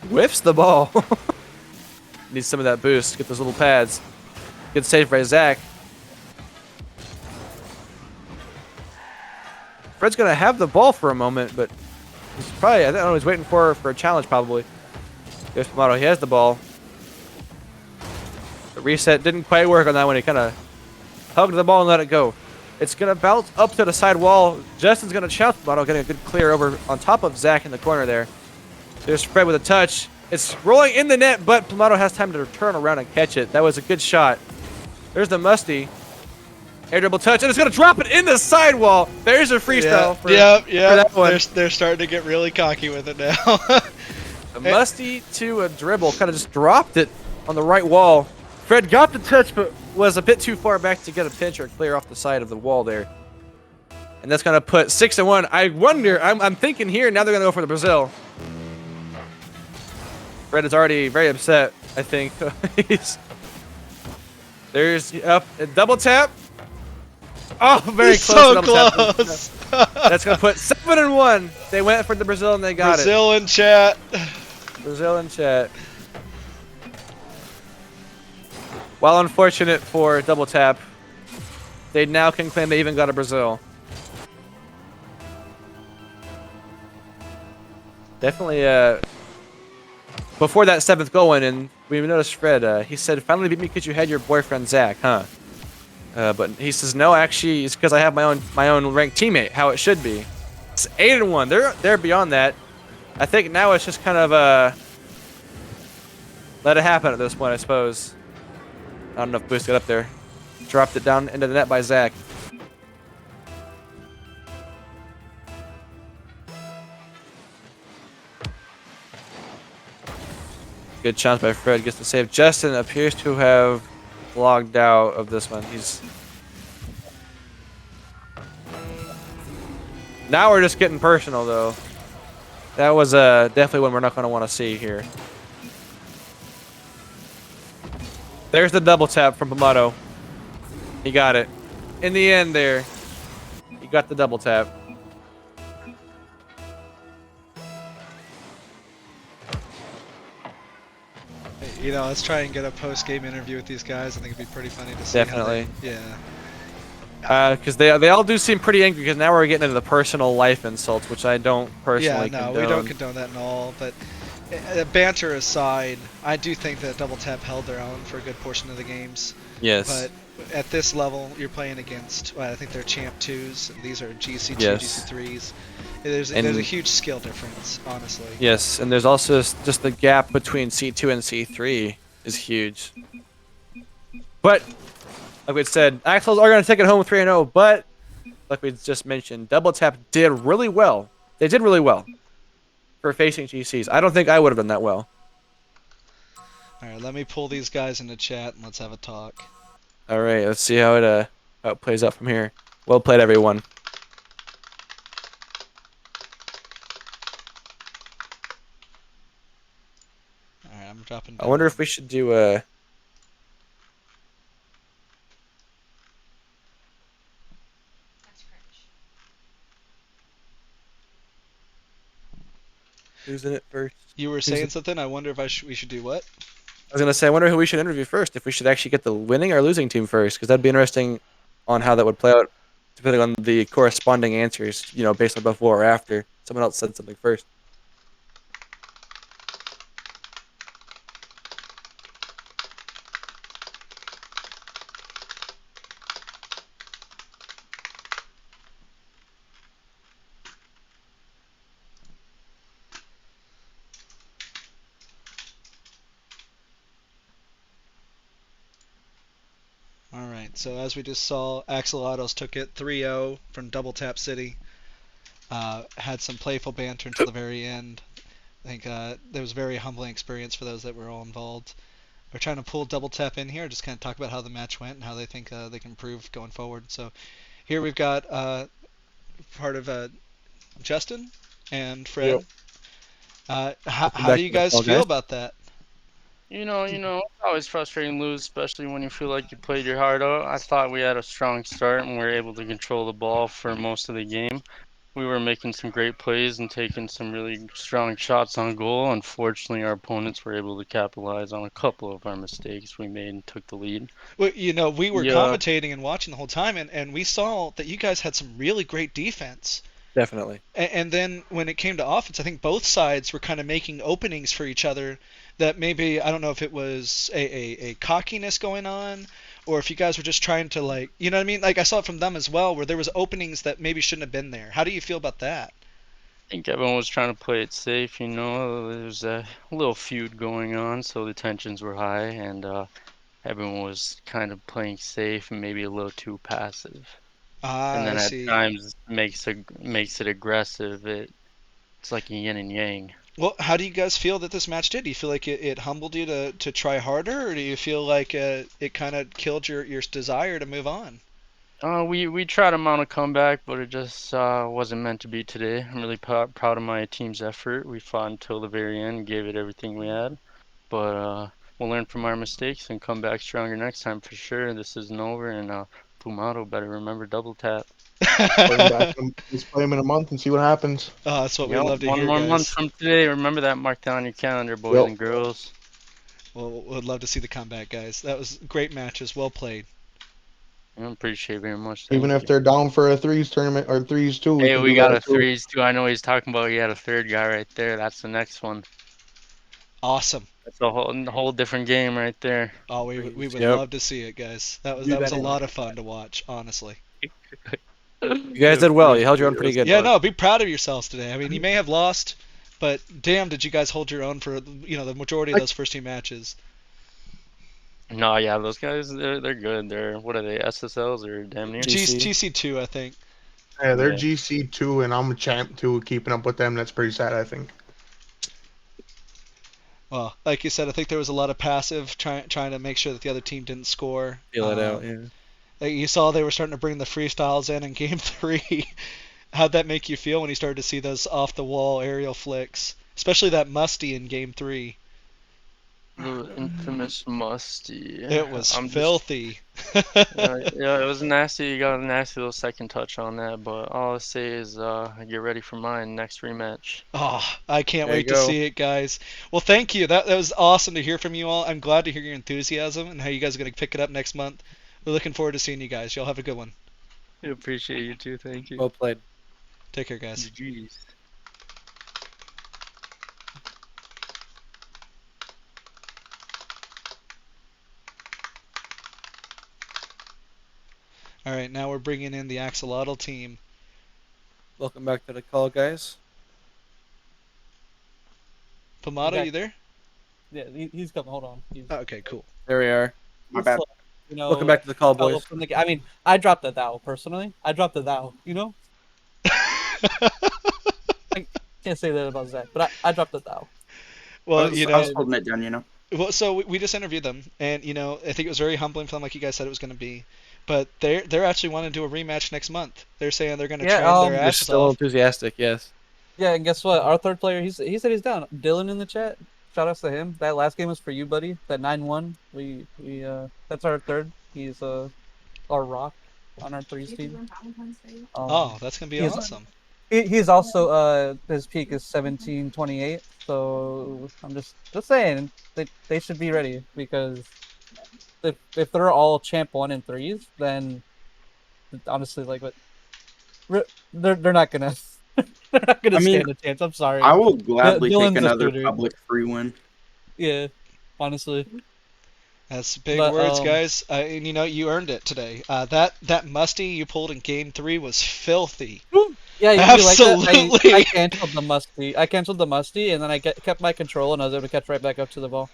Whiffs the ball. Needs some of that boost. Get those little pads. Good save by Zach. Fred's going to have the ball for a moment, but he's probably, I don't know, he's waiting for a challenge probably. There's Plumato. He has the ball. The reset didn't quite work on that one. He kind of hugged the ball and let it go. It's going to bounce up to the side wall. Justin's going to challenge Plumato, getting a good clear over on top of Zach in the corner there. There's Fred with a touch. It's rolling in the net, but Plumato has time to turn around and catch it. That was a good shot. There's the Musty. Air dribble touch, and it's going to drop it in the sidewall. There's a freestyle for that one. They're starting to get really cocky with it now. A Musty to a dribble, kind of just dropped it on the right wall. Fred got the touch, but was a bit too far back to get a pinch or clear off the side of the wall there. And that's going to put 6-1. I wonder, I'm thinking here, now they're going to go for the Brazil. Fred is already very upset, I think. There's up a double tap. Oh, very close. So to double close. Tap. That's going to put 7-1. They went for the Brazil and they got Brazil in chat. Brazil in chat. While unfortunate for double tap, they now can claim they even got a Brazil. Definitely, before that 7th goal went in, we noticed Fred, he said, finally beat me because you had your boyfriend Zach, huh? But he says, no, actually, it's because I have my own ranked teammate, how it should be. It's 8-1. They're beyond that. I think now it's just kind of, let it happen at this point, I suppose. Not enough boost got up there. Dropped it down into the net by Zach. Good chance by Fred. Gets the save. Justin appears to have logged out of this one. Now we're just getting personal, though. That was definitely one we're not going to want to see here. There's the double tap from Plumato. He got it. In the end there, he got the double tap. You know, let's try and get a post-game interview with these guys. I think it'd be pretty funny to see. Definitely. Yeah. Because they all do seem pretty angry because now we're getting into the personal life insults, which I don't personally condone. We don't condone that at all. But banter aside, I do think that Double Tap held their own for a good portion of the games. Yes. But at this level, you're playing against, I think they're Champ 2s. These are GC2, Yes. GC3s. There's a huge skill difference, honestly. Yes, and there's also just the gap between C2 and C3 is huge. But, like we said, Axolotls are going to take it home 3-0, but, like we just mentioned, Double Tap did really well. They did really well for facing GCs. I don't think I would have done that well. All right, let me pull these guys into chat and let's have a talk. All right, let's see how it plays out from here. Well played, everyone. All right, I'm dropping I down. wonder if we should do That's cringe. who's in it first. You were Who's saying in... something. I wonder if we should do what? I was gonna say, I wonder who we should interview first. If we should actually get the winning or losing team first, because that'd be interesting on how that would play out, depending on the corresponding answers. Based on before or after someone else said something first. All right. So as we just saw, Axolotls took it 3-0 from Double Tap City. Had some playful banter until the very end. I think there was a very humbling experience for those that were all involved. We're trying to pull Double Tap in here, just kind of talk about how the match went and how they think they can improve going forward. So here we've got part of Justin and Yep. Fred. Welcome How do back you to the guys call, feel guys. about that? It's always frustrating to lose, especially when you feel like you played your heart out. I thought we had a strong start and we were able to control the ball for most of the game. We were making some great plays and taking some really strong shots on goal. Unfortunately, our opponents were able to capitalize on a couple of our mistakes we made and took the lead. Well, we were Yeah, commentating and watching the whole time, and we saw that you guys had some really great defense. Definitely. And then when it came to offense, I think both sides were kind of making openings for each other that maybe, I don't know if it was a cockiness going on or if you guys were just trying to, like, you know what I mean? Like, I saw it from them as well, where there was openings that maybe shouldn't have been there. How do you feel about that? I think everyone was trying to play it safe. There's a little feud going on, so the tensions were high, and everyone was kind of playing safe and maybe a little too passive. Ah, And I then at see. times makes it aggressive. It's like a yin and yang. Well, how do you guys feel that this match did? Do you feel like it humbled you to try harder, or do you feel like it kind of killed your desire to move on? We tried to mount a comeback, but it just wasn't meant to be today. I'm really proud of my team's effort. We fought until the very end, gave it everything we had. But we'll learn from our mistakes and come back stronger next time for sure. This isn't over, and Plumato better remember double tap. Play him back. Let's play him in a month and see what happens. Oh, that's what we Yep, love to one hear, more month guys. from today. Remember that. Mark down your calendar, boys Yep. and girls. Well, we'd love to see the comeback, guys. That was great matches, well played. I appreciate it very much. Even Thank if you. they're down for a threes tournament or threes too, we Hey, can we do got that a too. threes too. I know he's talking about he had a third guy right there. That's the next one. Awesome. That's a whole different game right there. Oh, we Threes. would Yep. love to see it, guys. That was Do that was that a in. lot of fun to watch, honestly. You guys did well. You held your own pretty It was good. Yeah, fun. no, be proud of yourselves today. I mean, you may have lost, but damn, did you guys hold your own for the majority of those first two matches? No, yeah, those guys they're good. They're what are they? SSLs or damn near? GC. GC2, I think. Yeah, they're Yeah. GC2 and I'm a champ too. Keeping up with them, that's pretty sad. I think. Well, like you said, I think there was a lot of passive trying to make sure that the other team didn't score. Feel it out. Yeah. Like you saw they were starting to bring the freestyles in game three. How'd that make you feel when you started to see those off the wall aerial flicks, especially that Musty in game three? The infamous Musty. It was I'm just filthy. yeah, it was nasty. You got a nasty little second touch on that, but all I'll say is get ready for mine next rematch. Oh, I can't There you wait to go. see it, guys. Well, thank you. That was awesome to hear from you all. I'm glad to hear your enthusiasm and how you guys are going to pick it up next month. We're looking forward to seeing you guys. Y'all have a good one. I appreciate you too. Thank you. Well played. Take care, guys. GG's. All right, now we're bringing in the Axolotl team. Welcome back to the call, guys. Plumato, back. you there? Yeah, he's coming. Hold on. Oh, okay, cool. There we are. My He's bad. slow, Welcome back to the call, fellow boys. from the. I mean, I dropped the thou personally. I dropped the thou. I can't say that about Zach, but I dropped the thou. I Well, was I was holding it down. Well, so we just interviewed them, and I think it was very humbling for them, like you guys said it was going to be. But they're actually wanting to do a rematch next month. They're saying they're going to Yeah, train their They're asses still off. enthusiastic. Yes. yeah, and guess what? Our third player, he said he's down. Dylan in the chat. Shout outs to him. That last game was for you, buddy. That 9-1. We that's our third. He's our rock on our threes team. Oh, that's going to be He's awesome. he's also his peak is 1728. So I'm just saying they should be ready because if they're all champ 1 and threes, then honestly, like what they're not gonna they're not gonna I mean, stand a chance. I'm sorry. I will gladly take Dylan's a another shooter. public free win. Yeah, honestly. That's big But words, guys. And you earned it today. That musty you pulled in game 3 was filthy. yeah, you like that? I Absolutely. canceled the musty. I canceled the musty, and then kept my control, and I was able to catch right back up to the ball.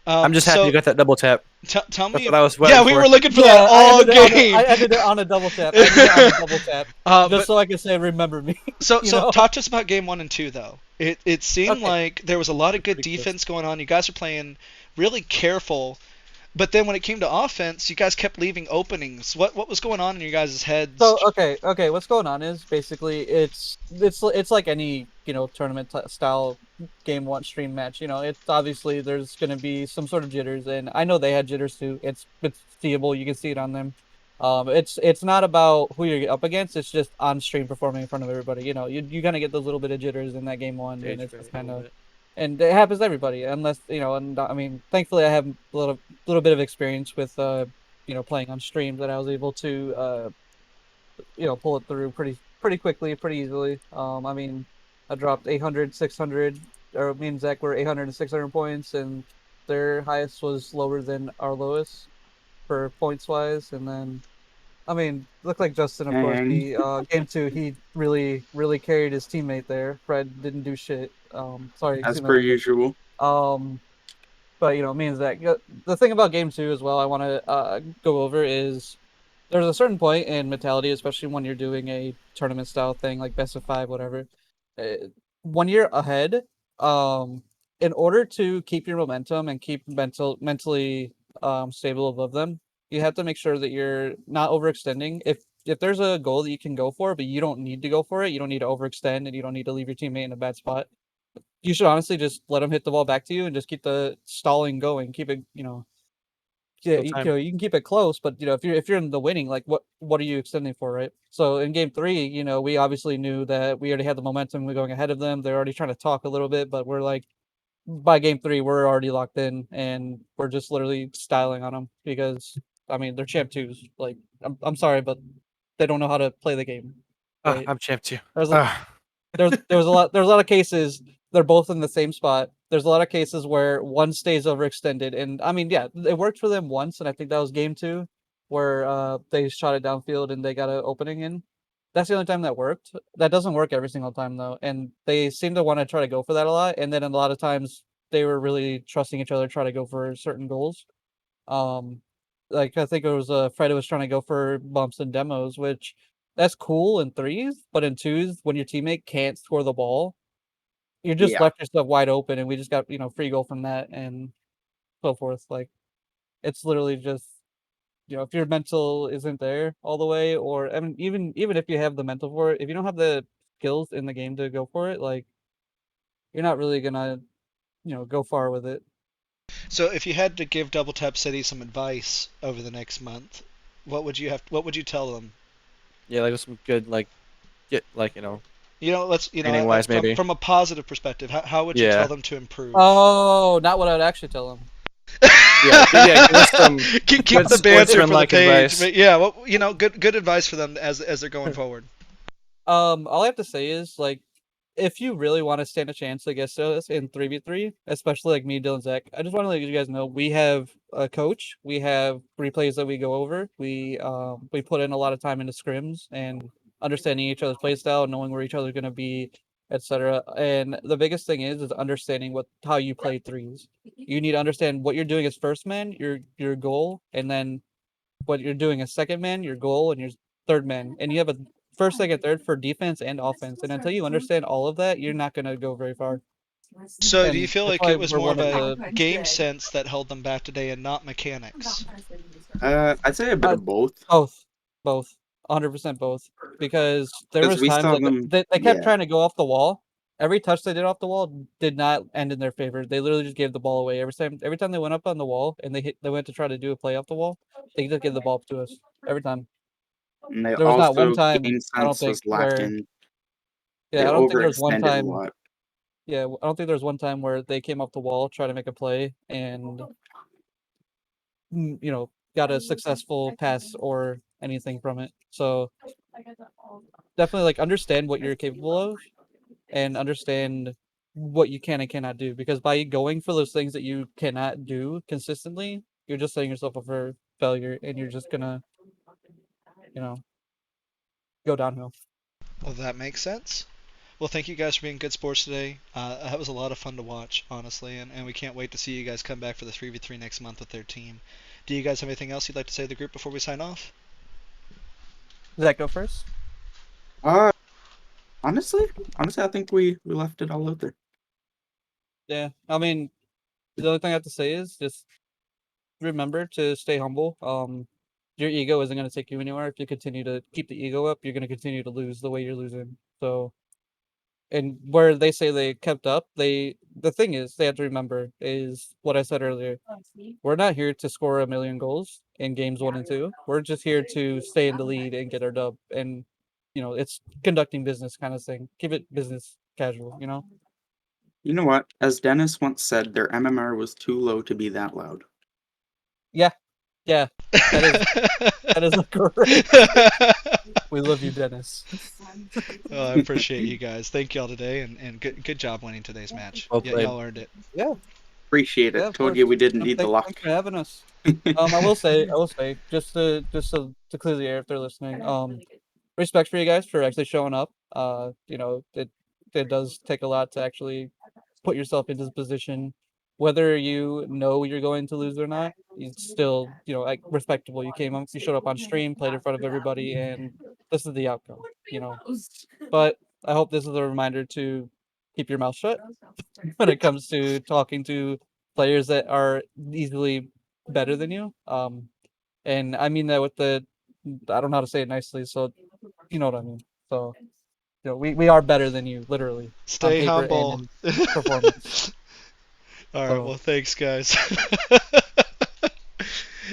I'm just happy you So got that double tap. tell That's me. what I was Yeah, waiting we for. were looking for that Yeah, all game. I ended it on a double tap. I ended it on a double tap, just But so I could say, "Remember me." so talk to us about game 1 and 2 though. It seemed Okay. like there was a lot of good Pretty close. defense going on. You guys were playing really careful. But then when it came to offense, you guys kept leaving openings. What was going on in your guys' heads? So okay, what's going on is basically it's like any tournament style game 1 stream match. It's obviously there's going to be some sort of jitters, and I know they had jitters too. It's seeable. You can see it on them. It's not about who you're up against. It's just on stream performing in front of everybody. You're gonna get those little bit of jitters in that game 1, and Stage it's fright just a kind little of bit. and it happens to everybody unless and I mean thankfully I have a little bit of experience with playing on stream that I was able to pull it through pretty quickly, pretty easily. I mean, I dropped 800, 600, or me and Zach were 800 and 600 points, and their highest was lower than our lowest for points wise. And then, I mean, looked like Justin, of course. And He game 2, he really carried his teammate there. Fred didn't do shit. Sorry, as excuse my per language. usual, But me and Zach, the thing about game 2 as well, I want to go over is there's a certain point in mentality, especially when you're doing a tournament style thing like best of 5, whatever. Uh, when you're ahead, um, in order to keep your momentum and keep mentally stable above them, you have to make sure that you're not overextending. If there's a goal that you can go for, but you don't need to go for it, you don't need to overextend, and you don't need to leave your teammate in a bad spot. You should honestly just let them hit the ball back to you and just keep the stalling going. Keep it, yeah, Still time. you can keep it close, but if you're in the winning, like what are you extending for, right? So in game 3, we obviously knew that we already had the momentum. We're going ahead of them. They're already trying to talk a little bit, but we're like by game 3, we're already locked in, and we're just literally styling on them because I mean they're champ twos. Like I'm sorry, but they don't know how to play the game, right? I'm champ too. There's there was a lot of cases they're both in the same spot. There's a lot of cases where one stays overextended, and I mean, yeah, it worked for them once, and I think that was game 2, where they shot it downfield and they got an opening in. That's the only time that worked. That doesn't work every single time though, and they seem to want to try to go for that a lot. And then a lot of times they were really trusting each other to try to go for certain goals. Um, like I think it was Fredo was trying to go for bumps and demos, which that's cool in threes, but in twos, when your teammate can't score the ball, you just yeah. left yourself wide open, and we just got free goal from that and so forth. Like it's literally just if your mental isn't there all the way, or I mean, even if you have the mental for it, if you don't have the skills in the game to go for it, like you're not really gonna go far with it. So if you had to give Double Tap City some advice over the next month, what would you tell them? Yeah, like some good get Let's training wise maybe. from a positive perspective, how would you tell Yeah. them to improve? Oh, not what I'd actually tell them. Yeah, give us some Keep good the banter for the sportsman-like page, advice. but yeah, good advice for them as they're going forward. All I have to say is like, if you really want to stand a chance against us in 3v3, especially like me, Dylan, Zach, I just want to let you guys know we have a coach, we have replays that we go over, we put in a lot of time into scrims and understanding each other's play style, knowing where each other's gonna be, etc. And the biggest thing is understanding how you play threes. You need to understand what you're doing as first man, your goal, and then what you're doing as second man, your goal, and your third man, and you have a first, second, third for defense and offense. And until you understand all of that, you're not gonna go very far. So do And you feel that's like why it was we're more one of of a the. game sense that held them back today and not mechanics? I'd say a bit of both. Both, both, 100% both. Because there Because was we times saw like them, they kept yeah. trying to go off the wall. Every touch they did off the wall did not end in their favor. They literally just gave the ball away every time they went up on the wall and they went to try to do a play off the wall. They just gave the ball to us every time. And they There was not one also, time game I don't sense think was where lacking. They yeah I don't think there was one overextended a time lot. yeah I don't think there was one time where they came off the wall try to make a play and got a successful pass or anything from it. So definitely like understand what you're capable of and understand what you can and cannot do because by going for those things that you cannot do consistently, you're just setting yourself up for failure and you're just gonna, you know, go downhill. Well, that makes sense. Well, thank you guys for being good sports today. That was a lot of fun to watch, honestly, and we can't wait to see you guys come back for the 3v3 next month with their team. Do you guys have anything else you'd like to say to the group before we sign off? Does that go first? Uh, honestly, I think we left it all out there. Yeah. I mean, the only thing I have to say is just remember to stay humble. Your ego isn't going to take you anywhere. If you continue to keep the ego up, you're going to continue to lose the way you're losing. So and where they say they kept up, the thing is they have to remember is what I said earlier. We're not here to score a million goals in games 1 and 2. We're just here to stay in the lead and get our dub. And it's conducting business kind of thing. Keep it business casual. You know what? As Dennis once said, their MMR was too low to be that loud. Yeah, yeah, that is that is a great description. We love you, Dennis. Well, I appreciate you guys. Thank y'all today, and good job winning today's match. Well played. Y'all earned it. Yeah, Appreciate yeah, it. of Told you course. we didn't need the Thanks luck. for having us. I will say, just to clear the air if they're listening. Respect for you guys for actually showing up. It does take a lot to actually put yourself into this position. Whether you know you're going to lose or not, it's still, like respectable. You came up, you showed up on stream, played in front of everybody, and this is the outcome. But I hope this is a reminder to keep your mouth shut when it comes to talking to players that are easily better than you. And I mean that with I don't know how to say it nicely, so you know what I mean. So, we are better than you, literally, on Stay paper and humble. in performance. All right. So, Well, thanks, guys.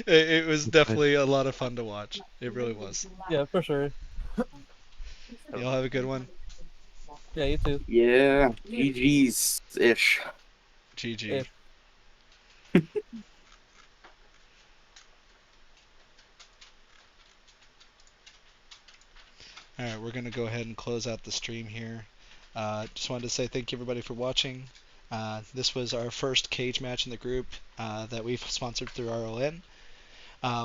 It was definitely a lot of fun to watch. It really was. yeah, for sure. Y'all have a good one. Yeah, you too. Yeah, GG's ish. GG. Ish. All right, we're gonna go ahead and close out the stream here. Just wanted to say thank you everybody for watching. This was our first cage match in the group that we've sponsored through RLN.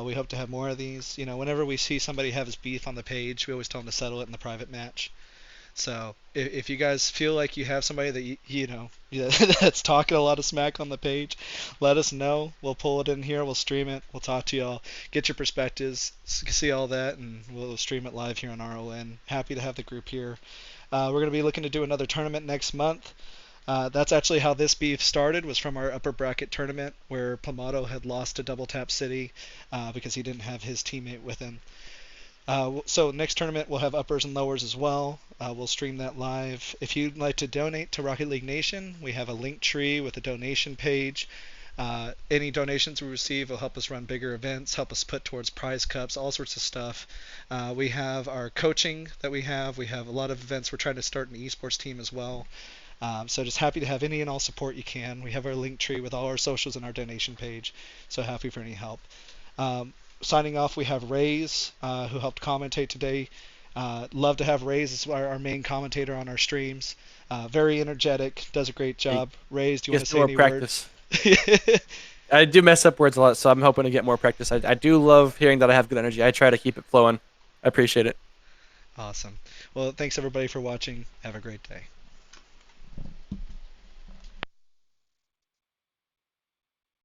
We hope to have more of these. Whenever we see somebody has beef on the page, we always tell them to settle it in the private match. So if you guys feel like you have somebody that that's talking a lot of smack on the page, let us know. We'll pull it in here. We'll stream it. We'll talk to y'all. Get your perspectives. See all that, and we'll stream it live here on RLN. Happy to have the group here. We're going to be looking to do another tournament next month. That's actually how this beef started, was from our upper bracket tournament where Plumato had lost to Double Tap City because he didn't have his teammate with him. So next tournament we'll have uppers and lowers as well. We'll stream that live. If you'd like to donate to Rocket League Nation, we have a link tree with a donation page. Any donations we receive will help us run bigger events, help us put towards prize cups, all sorts of stuff. We have our coaching that we have. We have a lot of events. We're trying to start an esports team as well. So just happy to have any and all support you can. We have our link tree with all our socials and our donation page. So happy for any help. Signing off, we have Rays, who helped commentate today. Love to have Rays as our main commentator on our streams. Very energetic, does a great job. Rays, do you want to say more any practice. words? I do mess up words a lot, so I'm hoping to get more practice. I do love hearing that I have good energy. I try to keep it flowing. I appreciate it. Awesome. Well, thanks everybody for watching. Have a great day.